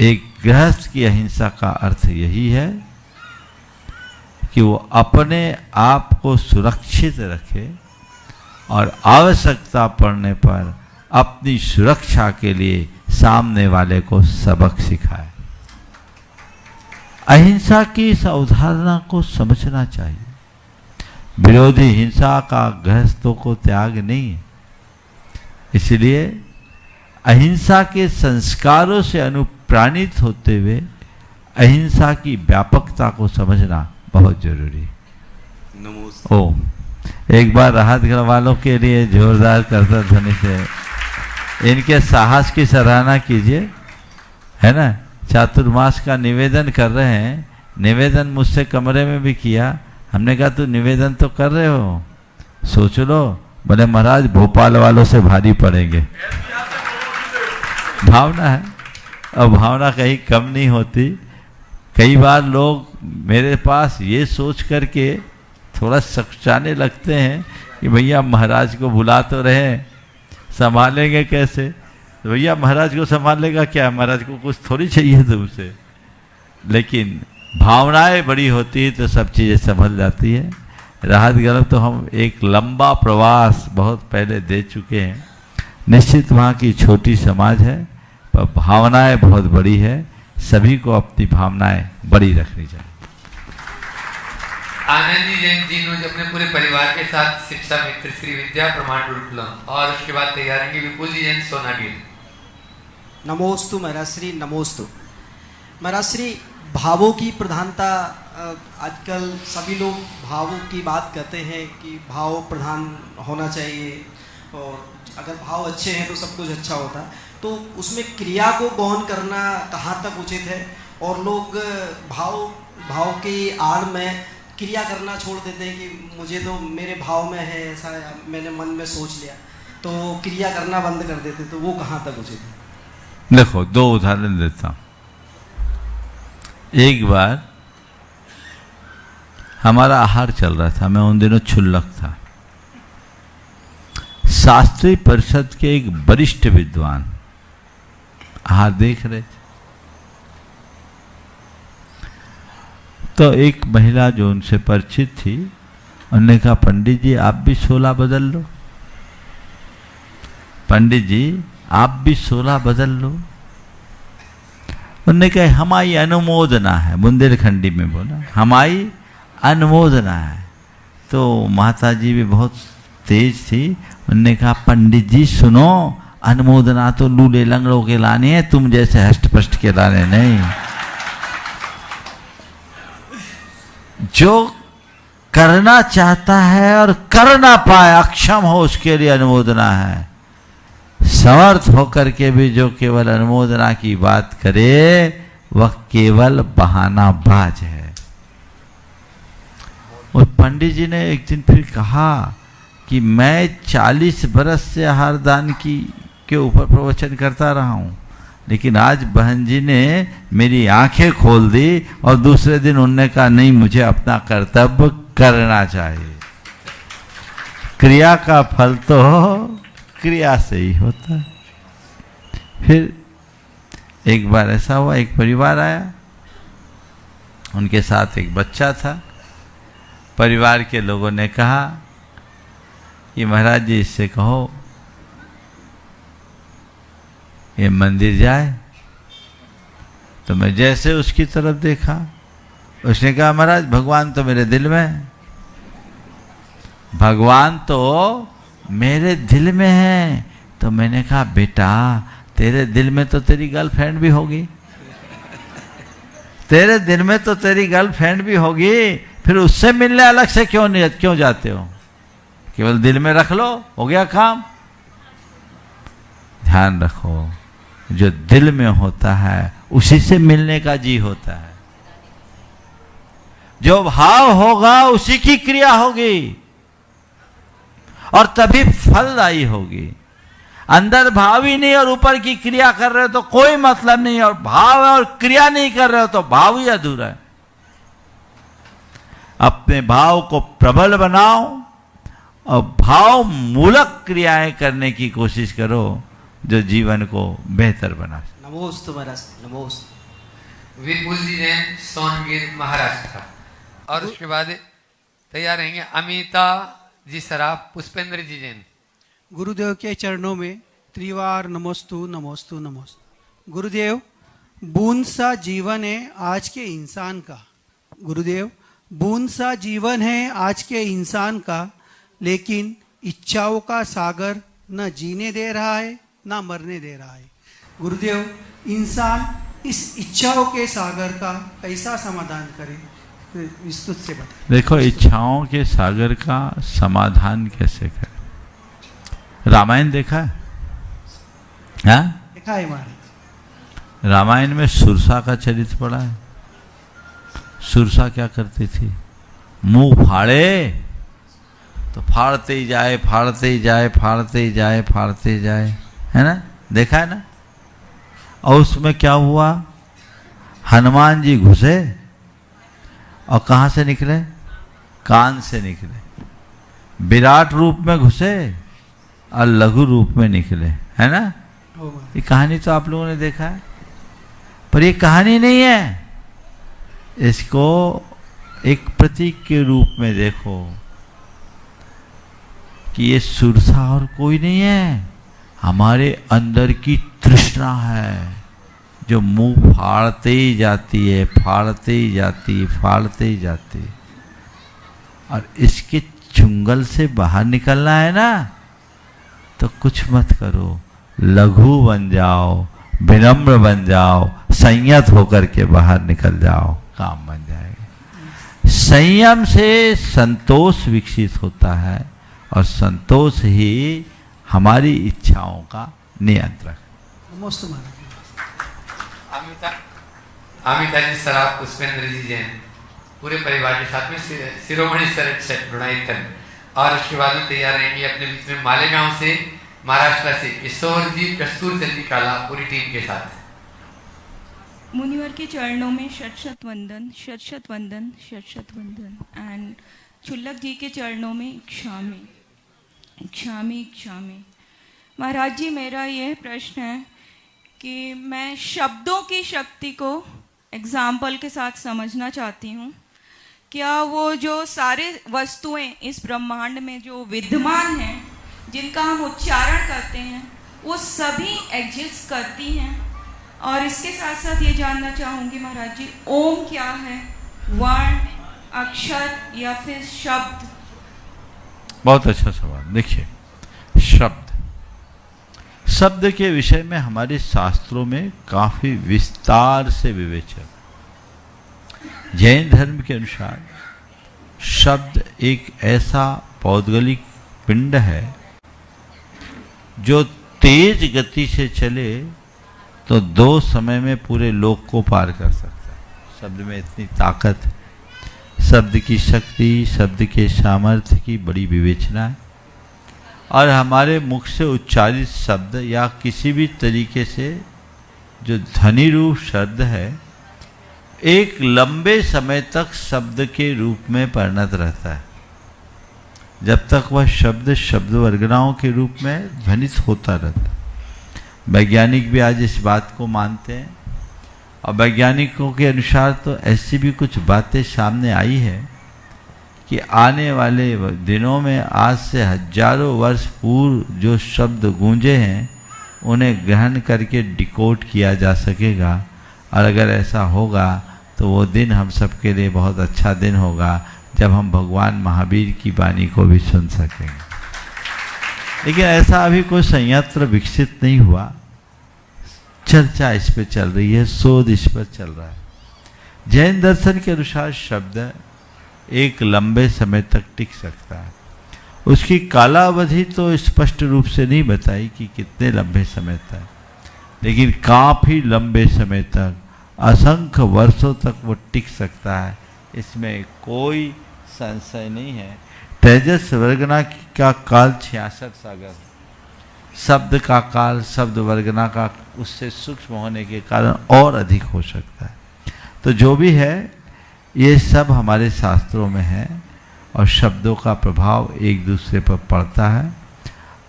एक गृहस्थ की अहिंसा का अर्थ यही है कि वो अपने आप को सुरक्षित रखे और आवश्यकता पड़ने पर अपनी सुरक्षा के लिए सामने वाले को सबक सिखाए। अहिंसा की इस अवधारणा को समझना चाहिए। विरोधी हिंसा का गृहस्थों को त्याग नहीं है। इसलिए अहिंसा के संस्कारों से अनुप्राणित होते हुए अहिंसा की व्यापकता को समझना बहुत जरूरी है। ओम। एक बार राहत घर वालों के लिए जोरदार करतल ध्वनि से इनके साहस की सराहना कीजिए, है ना। चातुर्मास का निवेदन कर रहे हैं, निवेदन मुझसे कमरे में भी किया। हमने कहा तू निवेदन तो कर रहे हो, सोच लो। बोले महाराज भोपाल वालों से भारी पड़ेंगे। भावना है, और भावना कहीं कम नहीं होती। कई बार लोग मेरे पास ये सोच करके थोड़ा सचाने लगते हैं कि भैया महाराज को बुला तो रहे, संभालेंगे कैसे। तो भैया महाराज को संभालेगा क्या, महाराज को कुछ थोड़ी चाहिए तुमसे। लेकिन भावनाएं बड़ी होती है तो सब चीज़ें संभल जाती है। राहत गलम तो हम एक लंबा प्रवास बहुत पहले दे चुके हैं। निश्चित वहाँ की छोटी समाज है, पर भावनाएं बहुत बड़ी है। सभी को अपनी भावनाएं बड़ी रखनी चाहिए। आनंदी जैन जी ने अपने पूरे परिवार के साथ शिक्षा मित्र श्री विद्या प्रमाण गुरुकुलम और उसके बाद तैयार रहेंगे विपुल जी जैन सोनागिर। नमोस्तु महाराज श्री, नमोस्तु महाराज श्री। भावों की प्रधानता, आजकल सभी लोग भावों की बात करते हैं कि भाव प्रधान होना चाहिए, और अगर भाव अच्छे हैं तो सब कुछ अच्छा होता है। तो उसमें क्रिया को गौण करना कहाँ तक उचित है, और लोग भाव के आड़ में क्रिया करना छोड़ देते हैं कि मुझे तो मेरे भाव में है ऐसा, मैंने मन में सोच लिया, तो क्रिया करना बंद कर देते, तो वो कहाँ तक उचित है। देखो, दो उदाहरण देता हूँ। एक बार हमारा आहार चल रहा था, मैं उन दिनों क्षुल्लक था। शास्त्रीय परिषद के एक वरिष्ठ विद्वान आहार देख रहे थे, तो एक महिला जो उनसे परिचित थी, उन्होंने कहा पंडित जी आप भी 16 बदल लो, पंडित जी आप भी 16 बदल लो। उन्होंने कहा हमारी अनुमोदना है, बुंदेलखंडी में बोला हमारी अनुमोदना है। तो माता जी भी बहुत तेज थी, उन्होंने कहा पंडित जी सुनो, अनुमोदना तो लूले लंगड़ों के लाने हैं, तुम जैसे हष्ट-पष्ट के लाने नहीं। जो करना चाहता है और कर ना पाए, अक्षम हो, उसके लिए अनुमोदना है। समर्थ होकर के भी जो केवल अनुमोदना की बात करे वह केवल बहानाबाज है। और पंडित जी ने एक दिन फिर कहा कि मैं 40 बरस से आहार दान के ऊपर प्रवचन करता रहा हूँ, लेकिन आज बहन जी ने मेरी आंखें खोल दी और दूसरे दिन उन्होंने कहा नहीं, मुझे अपना कर्तव्य करना चाहिए। क्रिया का फल तो क्रिया से ही होता है। फिर एक बार ऐसा हुआ, एक परिवार आया, उनके साथ एक बच्चा था। परिवार के लोगों ने कहा कि महाराज जी इससे कहो ये मंदिर जाए। तो मैं जैसे उसकी तरफ देखा, उसने कहा महाराज भगवान तो मेरे दिल में, भगवान तो मेरे दिल में है। तो मैंने कहा बेटा तेरे दिल में तो तेरी गर्लफ्रेंड भी होगी, तेरे दिल में तो तेरी गर्लफ्रेंड भी होगी, फिर उससे मिलने अलग से क्यों जाते हो? केवल दिल में रख लो, हो गया काम। ध्यान रखो, जो दिल में होता है उसी से मिलने का जी होता है। जो भाव होगा उसी की क्रिया होगी और तभी फलदायी होगी। अंदर भाव ही नहीं और ऊपर की क्रिया कर रहे हो तो कोई मतलब नहीं, और भाव और क्रिया नहीं कर रहे हो तो भाव ही अधूरा है। अपने भाव को प्रबल बनाओ और भाव मूलक क्रियाएं करने की कोशिश करो जो जीवन को बेहतर बना। नमोस्तु महाराज, नमोस्तु। विपुल जी जैन, सोनगिर, महाराष्ट्र। और उसके बाद तैयार रहेंगे अमिता जी सराफ, पुष्पेंद्र जी जैन। गुरुदेव के चरणों में त्रिवार नमोस्तु नमोस्तु नमोस्तु। गुरुदेव, बूंद सा जीवन है आज के इंसान का। गुरुदेव, बूंद सा जीवन है आज के इंसान का, लेकिन इच्छाओं का सागर न जीने दे रहा है न मरने दे रहा है। गुरुदेव, इंसान इस इच्छाओं के सागर का कैसा समाधान करे, विस्तृत से बताएं। देखो, इच्छाओं के सागर का समाधान कैसे करें? रामायण देखा है? हाँ? देखा है महाराज। रामायण में सुरसा का चरित्र पड़ा है। सुरसा क्या करती थी? मुंह फाड़े तो फाड़ते ही जाए, फाड़ते ही जाए, फाड़ते ही जाए, फाड़ते ही जाए, है ना? देखा है ना? और उसमें क्या हुआ? हनुमान जी घुसे और कहाँ से निकले? कान से निकले। विराट रूप में घुसे और लघु रूप में निकले, है ना? ये कहानी तो आप लोगों ने देखा है, पर ये कहानी नहीं है। इसको एक प्रतीक के रूप में देखो कि ये सुरसा और कोई नहीं है, हमारे अंदर की तृष्णा है जो मुंह फाड़ते ही जाती है, फाड़ते ही जाती है, फाड़ते ही जाती है। और इसके चुंगल से बाहर निकलना है ना, तो कुछ मत करो, लघु बन जाओ, विनम्र बन जाओ, संयत होकर के बाहर निकल जाओ, काम बन जाएगा। संयम से संतोष विकसित होता है और संतोष ही हमारी इच्छाओं का नियंत्रक। नमोस्तु महाराज। अमिता जी सराफ, पुष्पेंद्र जी जैन, पूरे परिवार के साथ में शिरोमणि शरद गुणायतन। और उसके बाद में तैयार रहेंगे अपने बीच में मालेगांव से, महाराष्ट्र से किशोर जी, कस्तूर चंदी काला, पूरी टीम के साथ। मुनिवर के चरणों में शत शत वंदन, शत शत वंदन, शत शत वंदन। एंड छुल्लक जी के चरणों में क्षामी क्षामी क्षामी। महाराज जी, मेरा यह प्रश्न है कि मैं शब्दों की शक्ति को एग्जाम्पल के साथ समझना चाहती हूँ। क्या वो जो सारे वस्तुएं इस ब्रह्मांड में जो विद्यमान हैं, जिनका हम उच्चारण करते हैं, वो सभी एग्जिस्ट करती हैं? और इसके साथ साथ ये जानना चाहूँगी महाराज जी, ओम क्या है? वर्ण, अक्षर या फिर शब्द? बहुत अच्छा सवाल। देखिए, शब्द के विषय में हमारे शास्त्रों में काफी विस्तार से विवेचन। जैन धर्म के अनुसार शब्द एक ऐसा पौद्गलिक पिंड है जो तेज गति से चले तो 2 समय में पूरे लोक को पार कर सकता है। शब्द में इतनी ताकत है, शब्द की शक्ति, शब्द के सामर्थ्य की बड़ी विवेचना है। और हमारे मुख से उच्चारित शब्द या किसी भी तरीके से जो ध्वनि रूप शब्द है, एक लंबे समय तक शब्द के रूप में परिणत रहता है, जब तक वह शब्द वर्गनाओं के रूप में ध्वनित होता रहता है। वैज्ञानिक भी आज इस बात को मानते हैं, और वैज्ञानिकों के अनुसार तो ऐसी भी कुछ बातें सामने आई है कि आने वाले दिनों में आज से हजारों वर्ष पूर्व जो शब्द गूंजे हैं, उन्हें ग्रहण करके डिकोड किया जा सकेगा। और अगर ऐसा होगा तो वो दिन हम सबके लिए बहुत अच्छा दिन होगा, जब हम भगवान महावीर की वाणी को भी सुन सकेंगे। लेकिन ऐसा अभी कोई संयंत्र विकसित नहीं हुआ। चर्चा इस पे चल रही है, शोध इस पर चल रहा है। जैन दर्शन के अनुसार शब्द एक लंबे समय तक टिक सकता है। उसकी कालावधि तो स्पष्ट रूप से नहीं बताई कि कितने लंबे समय तक, लेकिन काफी लंबे समय तक, असंख्य वर्षों तक वो टिक सकता है, इसमें कोई संशय नहीं है। तेजस वर्गना का काल 66 सागर, शब्द का काल शब्द वर्गना का उससे सूक्ष्म होने के कारण और अधिक हो सकता है। तो जो भी है ये सब हमारे शास्त्रों में है और शब्दों का प्रभाव एक दूसरे पर पड़ता है।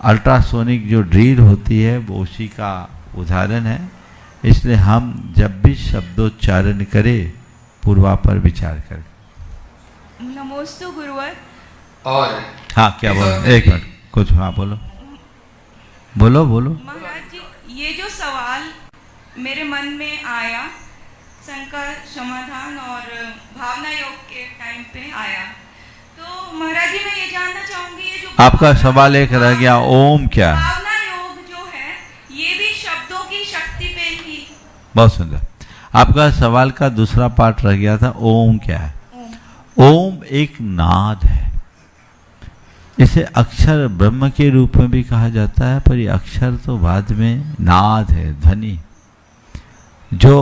अल्ट्रासोनिक जो ड्रिल होती है वो उसी का उदाहरण है। इसलिए हम जब भी शब्दोच्चारण करें पूर्वा पर विचार करें। नमोस्तु गुरुवर। और हाँ क्या बोलो, एक मिनट कुछ, हाँ बोलो बोलो बोलो। महाराज जी, ये जो सवाल मेरे मन में आया शंकर समाधान और भावना योग के टाइम पे आया, तो महाराज जी मैं ये जानना चाहूंगी ये जो आपका सवाल एक रह गया, ओम क्या है? भावना योग जो है ये भी शब्दों की शक्ति पे ही। बहुत सुंदर। आपका सवाल का दूसरा पार्ट रह गया था, ओम क्या है? ओम एक नाद है। इसे अक्षर ब्रह्म के रूप में भी कहा जाता है, पर ये अक्षर तो बाद में नाद है, ध्वनि, जो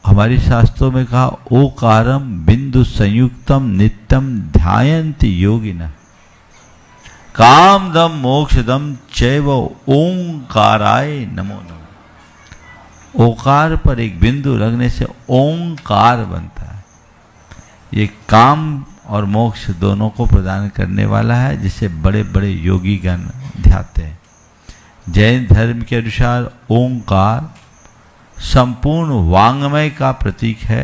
हमारी शास्त्रों में कहा ओकारम बिंदु संयुक्तम नित्यम ध्यायन्ति योगिनः काम दम मोक्ष दम चैव ओंकाराय नमो नमः। ओकार पर एक बिंदु लगने से ओंकार बनता है। ये काम और मोक्ष दोनों को प्रदान करने वाला है, जिसे बड़े बड़े योगी गण ध्याते हैं। जैन धर्म के अनुसार ओंकार संपूर्ण वांग्मय का प्रतीक है,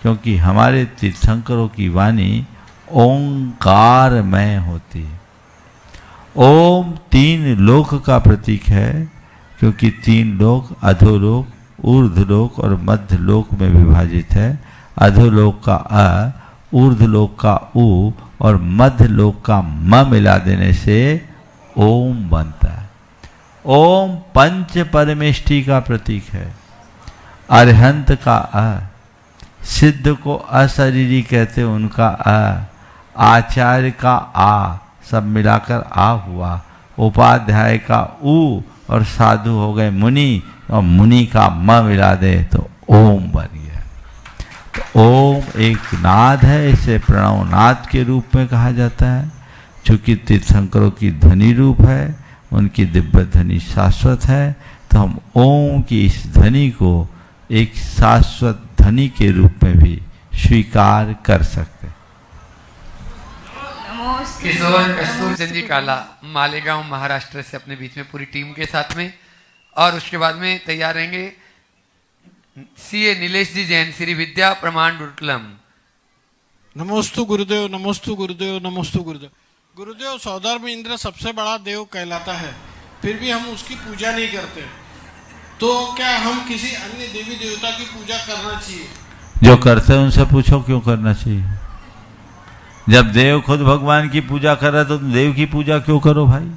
क्योंकि हमारे तीर्थंकरों की वाणी ओंकारमय होती है। ओम 3 लोक का प्रतीक है, क्योंकि 3 लोक अधोलोक, ऊर्ध्वलोक और मध्यलोक में विभाजित है। अधोलोक का अ, ऊर्ध्वलोक का उ और मध्यलोक का म मिला देने से ओम बनता है। ओम पंच परमेष्टि का प्रतीक है। अरहंत का अ, सिद्ध को अशरीरी कहते उनका अ, आचार्य का आ, सब मिलाकर आ हुआ। उपाध्याय का उ और साधु हो गए मुनि, और मुनि का म मिला दे तो ओम बन गया। तो ओम एक नाद है, इसे प्रणव नाद के रूप में कहा जाता है। चूंकि तीर्थंकरों की ध्वनि रूप है, उनकी दिव्य ध्वनि शाश्वत है, तो हम ओम की इस ध्वनि को एक शाश्वत ध्वनि के रूप में भी स्वीकार कर सकते हैं। किशोर कस्तूर चंद जी काला मालेगांव महाराष्ट्र से अपने बीच में पूरी टीम के साथ में, और उसके बाद में तैयार रहेंगे सीए नीलेश जी जैन, श्री विद्या प्रमाण गुरुकुलम। नमोस्तु गुरुदेव, नमोस्तु गुरुदेव, नमोस्तु गुरुदेव। गुरुदेव, सौधर्म इंद्र सबसे बड़ा देव कहलाता है, फिर भी हम उसकी पूजा नहीं करते, तो क्या हम किसी अन्य देवी देवता की पूजा करना चाहिए? जो करते हैं उनसे पूछो क्यों करना चाहिए। जब देव खुद भगवान की पूजा कर रहा है तो तुम देव की पूजा क्यों करो भाई?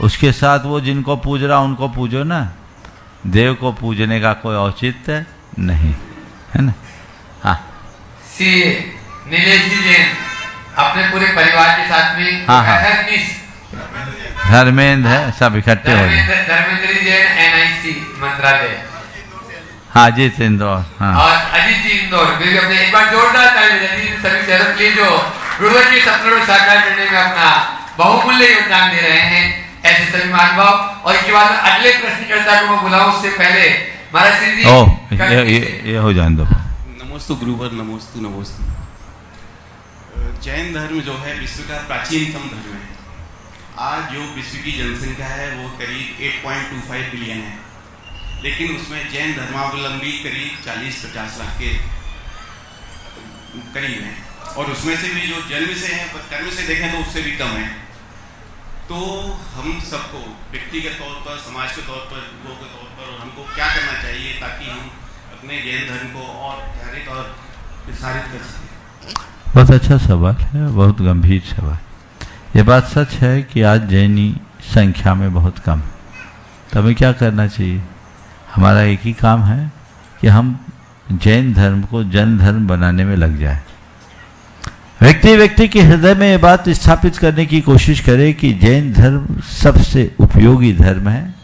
उसके साथ वो जिनको पूज रहा उनको पूजो ना। देव को पूजने का कोई औचित्य नहीं है ना। हाँ, सीए नीलेश जी जैन अपने पूरे परिवार के साथ में। हाँ हाँ, धर्मेंद्र है, सब इकट्ठे हो गए। धर्मेंद्र जी जैन NIC मंत्रालय। हाँ अजीत इंदौर, हाँ और अजीत जी इंदौर भी अपने एक बार जोरदार ताली सभी शहरों के लिए जो गुरुवर के सपनों को साकार करने में अपना बहुमूल्य योगदान दे रहे हैं, ऐसे सभी महानुभाव। और इसके बाद अगले प्रश्नकर्ता को मैं बुलाऊं उससे पहले महाराज श्री जी ये हो जाए दो। नमोस्तु गुरुवर, नमोस्तु नमोस्तु। जैन धर्म जो है विश्व का प्राचीनतम धर्म है। आज जो विश्व की जनसंख्या है वो करीब 8.25 बिलियन है, लेकिन उसमें जैन धर्मावलंबी करीब 40-50 लाख के करीब हैं, और उसमें से भी जो जन्म से हैं, कर्म से देखें तो उससे भी कम है। तो हम सबको व्यक्तिगत तौर पर, समाज के तौर पर, लोगों के तौर पर हमको क्या करना चाहिए ताकि हम अपने जैन धर्म को और प्रचारित और विस्तारित कर सकें? बहुत अच्छा सवाल है, बहुत गंभीर सवाल। ये बात सच है कि आज जैनी संख्या में बहुत कम, तो हमें क्या करना चाहिए? हमारा एक ही काम है कि हम जैन धर्म को जन धर्म बनाने में लग जाए। व्यक्ति व्यक्ति के हृदय में ये बात स्थापित करने की कोशिश करे कि जैन धर्म सबसे उपयोगी धर्म है,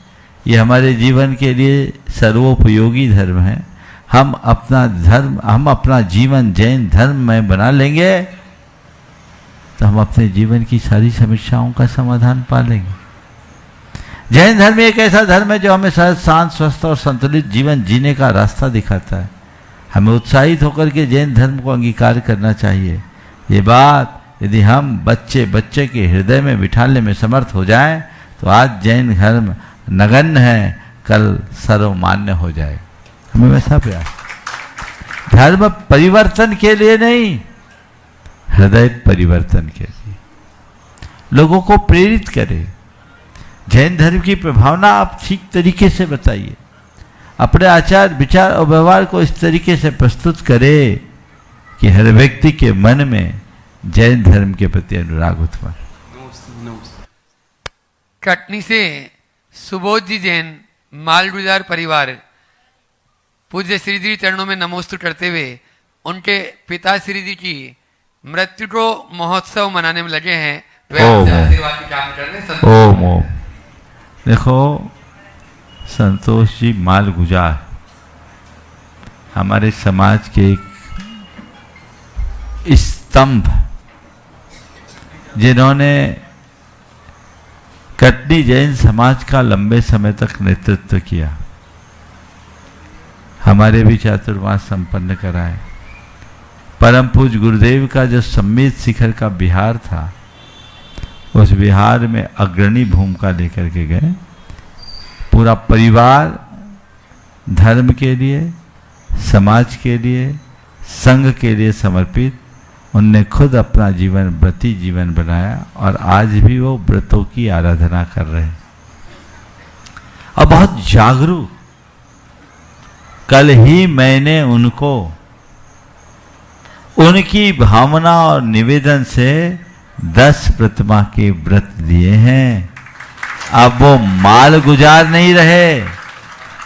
ये हमारे जीवन के लिए सर्वोपयोगी धर्म है। हम अपना जीवन जैन धर्म में बना लेंगे तो हम अपने जीवन की सारी समस्याओं का समाधान पा लेंगे। जैन धर्म एक ऐसा धर्म है जो हमें सहज, शांत, स्वस्थ और संतुलित जीवन जीने का रास्ता दिखाता है। हमें उत्साहित होकर के जैन धर्म को अंगीकार करना चाहिए। ये बात यदि हम बच्चे के हृदय में बिठाने में समर्थ हो जाएं तो आज जैन धर्म नगण्य है, कल सर्वमान्य हो जाए। हमें वैसा प्रयास, धर्म परिवर्तन के लिए नहीं, हृदय परिवर्तन के लिए लोगों को प्रेरित करें। जैन धर्म की प्रभावना आप ठीक तरीके से बताइए, अपने आचार विचार और व्यवहार को इस तरीके से प्रस्तुत करें कि हर व्यक्ति के मन में जैन धर्म के प्रति अनुराग उत्पन्न। कटनी से सुबोध जी जैन मालगुजार परिवार पूज्य श्री जी चरणों में नमोस्तु करते हुए उनके पिता श्री जी की मृत्यु को महोत्सव मनाने में लगे हैं। आशीर्वाद की कामना कर रहे हैं। ओम ओम। देखो, संतोष जी मालगुजार हमारे समाज के एक स्तंभ, जिन्होंने कटनी जैन समाज का लंबे समय तक नेतृत्व किया, हमारे भी चातुर्मास संपन्न कराए। परम पूज्य गुरुदेव का जो सम्मित शिखर का विहार था, उस विहार में अग्रणी भूमिका लेकर के गए। पूरा परिवार धर्म के लिए, समाज के लिए, संघ के लिए समर्पित। उनने खुद अपना जीवन व्रती जीवन बनाया और आज भी वो व्रतों की आराधना कर रहे हैं और बहुत जागरूक। कल ही मैंने उनको उनकी भावना और निवेदन से 10 प्रतिमा के व्रत दिए हैं। अब वो माल गुजार नहीं रहे,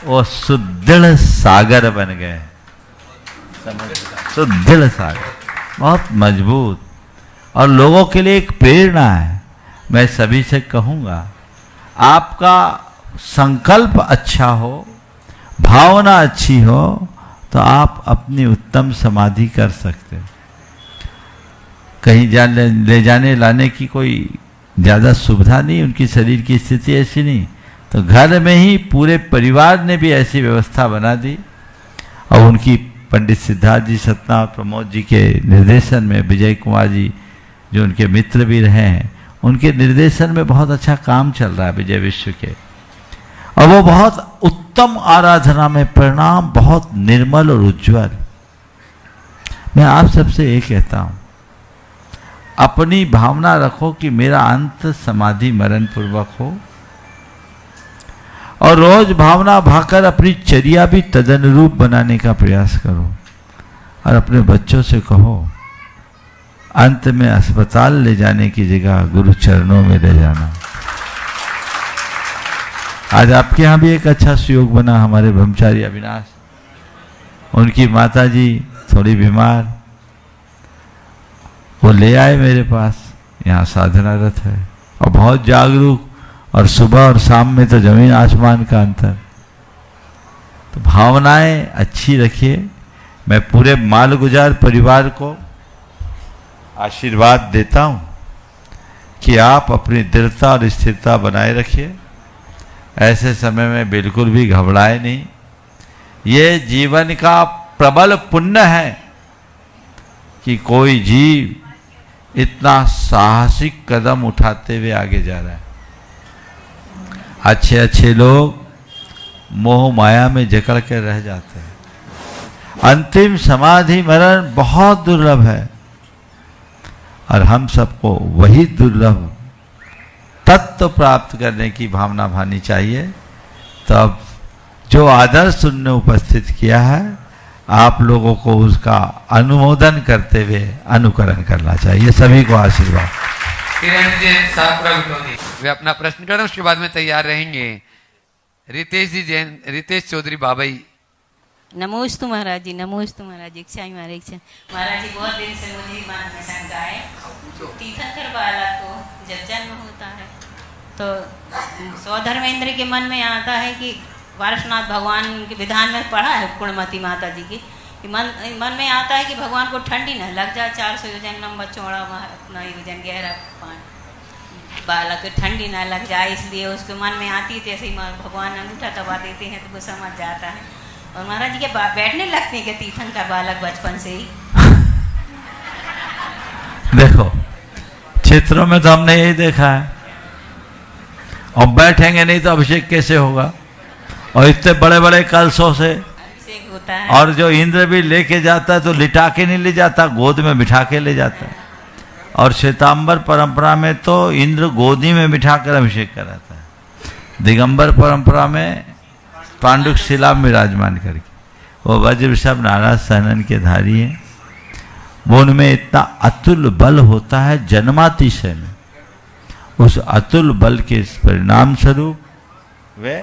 वो सुदृढ़ सागर बन गए। सुदृढ़ सागर, बहुत मजबूत और लोगों के लिए एक प्रेरणा है। मैं सभी से कहूँगा, आपका संकल्प अच्छा हो, भावना अच्छी हो, तो आप अपनी उत्तम समाधि कर सकते हैं। कहीं ले जाने लाने की कोई ज़्यादा सुविधा नहीं, उनकी शरीर की स्थिति ऐसी नहीं, तो घर में ही पूरे परिवार ने भी ऐसी व्यवस्था बना दी और उनकी पंडित सिद्धार्थ जी सतना और प्रमोद जी के निर्देशन में, विजय कुमार जी जो उनके मित्र भी रहे हैं, उनके निर्देशन में बहुत अच्छा काम चल रहा है विजय विश्व के। और वो बहुत उत्तम आराधना में परिणाम बहुत निर्मल और उज्जवल। मैं आप सबसे ये कहता हूं, अपनी भावना रखो कि मेरा अंत समाधि मरण पूर्वक हो और रोज भावना भाकर अपनी चर्या भी तदनुरूप बनाने का प्रयास करो और अपने बच्चों से कहो अंत में अस्पताल ले जाने की जगह गुरु चरणों में ले जाना। आज आपके यहाँ भी एक अच्छा सुयोग बना। हमारे ब्रह्मचारी अविनाश, उनकी माता जी थोड़ी बीमार, वो ले आए मेरे पास, यहाँ साधनारत है और बहुत जागरूक, और सुबह और शाम में तो जमीन आसमान का अंतर। तो भावनाएं अच्छी रखिए। मैं पूरे मालगुजार परिवार को आशीर्वाद देता हूं कि आप अपनी दृढ़ता और स्थिरता बनाए रखिए। ऐसे समय में बिल्कुल भी घबराए नहीं। ये जीवन का प्रबल पुण्य है कि कोई जीव इतना साहसिक कदम उठाते हुए आगे जा रहा है। अच्छे अच्छे लोग मोह माया में जकड़ कर रह जाते हैं। अंतिम समाधि मरण बहुत दुर्लभ है और हम सबको वही दुर्लभ तत्व प्राप्त करने की भावना भानी चाहिए। तब जो आदर्श उनने उपस्थित किया है आप लोगों को उसका अनुमोदन करते हुए अनुकरण करना चाहिए। सभी को आशीर्वाद। किरण जी सातपुरा बिटौनी, वे अपना प्रश्न करें, उसके बाद में तैयार रहेंगे। रितेश जी जैन, रितेश चौधरी बाबई। नमोस्तु महाराज जी, नमोस्तु महाराज जी, इच्छा ही मारे इच्छा। महाराज जी बहुत दिन से मुझे मन में शंका है, तीर्थंकर बालक को जब जन्म होता है तो स्वधर्मेंद्र के मन में आता है कि वारसनाथ भगवान के विधान में पढ़ा है पूर्णमती माता जी की कि मन में आता है कि भगवान को ठंडी न लग जाए, 400 योजन लंबा चौड़ा अपना योजन गहरा बालक ठंडी ना लग जाए, इसलिए उसके मन में आती है। जैसे ही भगवान अंगूठा दबा देते हैं तो वो समझ जाता है और महाराज जी के बैठने लगते हैं कि तीर्थंकर बालक बचपन से ही। देखो चित्रों में तो हमने यही देखा है, और बैठेंगे नहीं तो अभिषेक कैसे होगा? और इतने बड़े बड़े कलशों से अभिषेक होता है। और जो इंद्र भी लेके जाता है तो लिटा के नहीं ले जाता, गोद में बिठा के ले जाता है। और श्वेतांबर परंपरा में तो इंद्र गोदी में बिठाकर अभिषेक कराता है। दिगंबर परंपरा में पांडुक शिला में विराजमान करके, वो वज्र वृषभ नाराज सहनन के धारी हैं। वो उनमें इतना अतुल बल होता है जन्मातिशय में, उस अतुल बल के परिणाम स्वरूप वे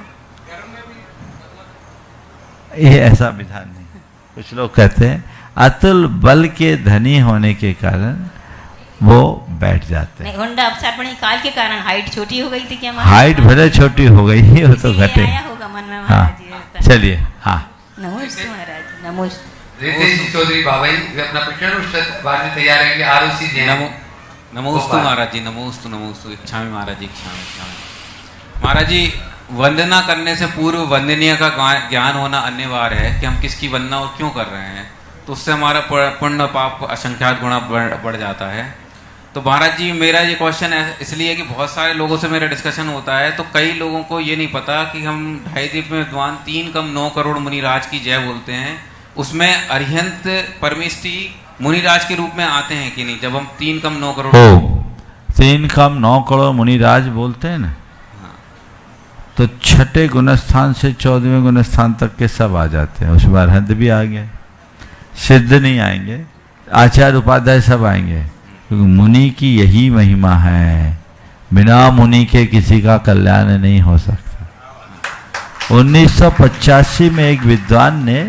ये ऐसा विधान नहीं। कुछ लोग कहते हैं अतुल बल के धनी होने के कारण वो बैठ जाते हैं। हुंडा अपसर्पणी काल के कारण हाइट छोटी हो गई थी क्या? हाइट भले छोटी हो गई वो तो घटे। होगा मन में महाराज जी। चलिए हाँ नमोस्तु महाराज, नमोस्तु। रितेश चौधरी बाबाई, वे अपना प्रश्न बाद में तैयार रहेंगे। आरुषि जैन। नमोस्तु महाराज जी, नमोस्तु नमोस्तु। इच्छा में महाराज जी, इच्छा में महाराज जी। वंदना करने से पूर्व वंदनीय का ज्ञान होना अनिवार्य है कि हम किसकी वंदना और क्यों कर रहे हैं, तो उससे हमारा पुण्य पाप असंख्यात गुणा बढ़ जाता है। तो महाराज जी मेरा ये क्वेश्चन है इसलिए कि बहुत सारे लोगों से मेरा डिस्कशन होता है, तो कई लोगों को ये नहीं पता कि हम 2.5 दीप में विद्वान 3 कम 9 करोड़ मुनिराज की जय बोलते हैं, उसमें अरिहंत परमेष्टि मुनिराज के रूप में आते हैं कि नहीं? जब हम 3 कम 9 करोड़ 3 कम 9 करोड़ मुनिराज बोलते हैं ना, तो छठे गुणस्थान से 14वें गुणस्थान तक के सब आ जाते हैं। उसमें अरहंत भी आ गए, सिद्ध नहीं आएंगे, आचार्य उपाध्याय सब आएंगे, क्योंकि मुनि की यही महिमा है। बिना मुनि के किसी का कल्याण नहीं हो सकता। 1985 में एक विद्वान ने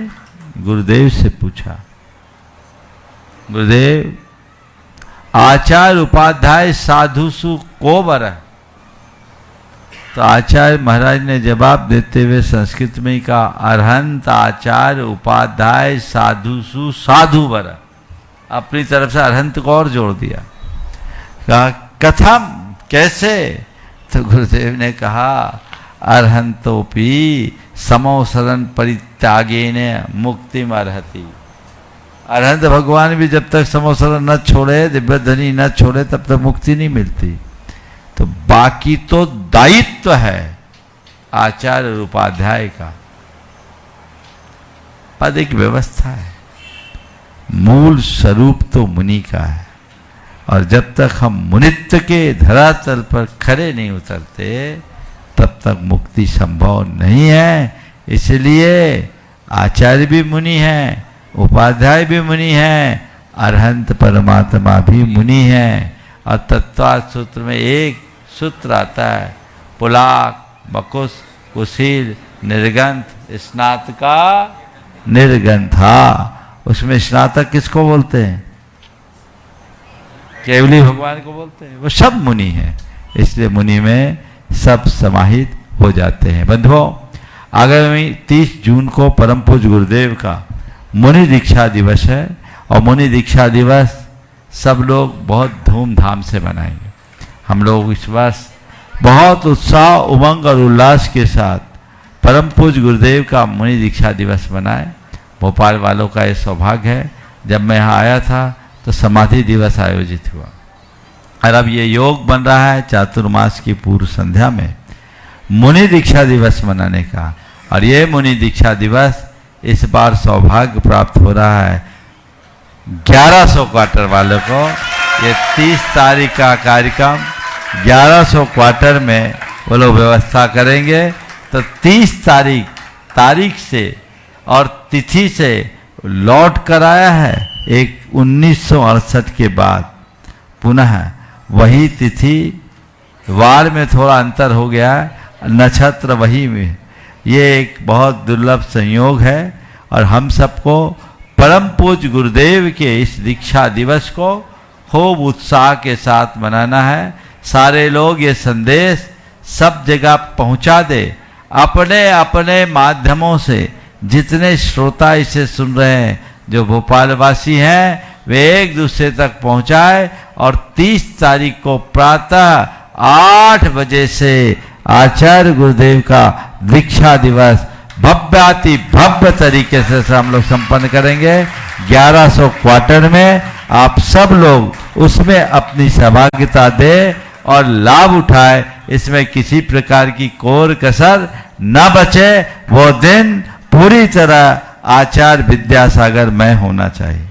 गुरुदेव से पूछा, गुरुदेव आचार्य उपाध्याय साधुसु को बर? तो आचार्य महाराज ने जवाब देते हुए संस्कृत में ही कहा, अरहंत आचार्य उपाध्याय साधुसु साधु बर। अपनी तरफ से अरहंत को और जोड़ दिया, कहा कथम कैसे? तो गुरुदेव ने कहा अरहंतोपि समोसरण परित्यागेन मुक्तिम अर्हति। अरहंत भगवान भी जब तक समोसरण न छोड़े, दिव्य धनी न छोड़े, तब तक मुक्ति नहीं मिलती। तो बाकी तो दायित्व है आचार्य उपाध्याय का, पद एक व्यवस्था है, मूल स्वरूप तो मुनि का है। और जब तक हम मुनित्व के धरातल पर खड़े नहीं उतरते तब तक मुक्ति संभव नहीं है। इसलिए आचार्य भी मुनि है, उपाध्याय भी मुनि है, अरहंत परमात्मा भी मुनि है। और तत्वार्थ सूत्र में एक सूत्र आता है, पुलाक बकुस कुशील निर्गंथ स्नातका निर्गंथा। उसमें स्नातक किसको बोलते हैं? केवली भगवान को बोलते हैं। वो सब मुनि हैं, इसलिए मुनि में सब समाहित हो जाते हैं। बंधुओं, आगामी 30 जून को परम पूज्य गुरुदेव का मुनि दीक्षा दिवस है, और मुनि दीक्षा दिवस सब लोग बहुत धूमधाम से मनाएंगे। हम लोग इस वर्ष बहुत उत्साह उमंग और उल्लास के साथ परम पूज्य गुरुदेव का मुनि दीक्षा दिवस मनाएं। भोपाल वालों का ये सौभाग्य है, जब मैं यहाँ आया था तो समाधि दिवस आयोजित हुआ, और अब ये योग बन रहा है चातुर्मास की पूर्व संध्या में मुनि दीक्षा दिवस मनाने का। और ये मुनि दीक्षा दिवस इस बार सौभाग्य प्राप्त हो रहा है 1100 क्वार्टर वालों को। ये 30 तारीख का कार्यक्रम 1100 क्वार्टर में वो लोग व्यवस्था करेंगे। तो 30 तारीख से और तिथि से लौट कर आया है एक 1968 के बाद पुनः वही तिथि, वार में थोड़ा अंतर हो गया, नक्षत्र वही में। ये एक बहुत दुर्लभ संयोग है और हम सबको परम पूज्य गुरुदेव के इस दीक्षा दिवस को खूब उत्साह के साथ मनाना है। सारे लोग ये संदेश सब जगह पहुंचा दे, अपने अपने माध्यमों से। जितने श्रोता इसे सुन रहे हैं, जो भोपाल वासी हैं, वे एक दूसरे तक पहुंचाए और 30 तारीख को प्रातः 8 बजे से आचार्य गुरुदेव का दीक्षा दिवस भव्याति भव्य तरीके से हम लोग संपन्न करेंगे 1100 क्वार्टर में। आप सब लोग उसमें अपनी सहभागिता दें और लाभ उठाए। इसमें किसी प्रकार की कोर कसर न बचे। वो दिन पूरी तरह आचार्य विद्यासागर में होना चाहिए।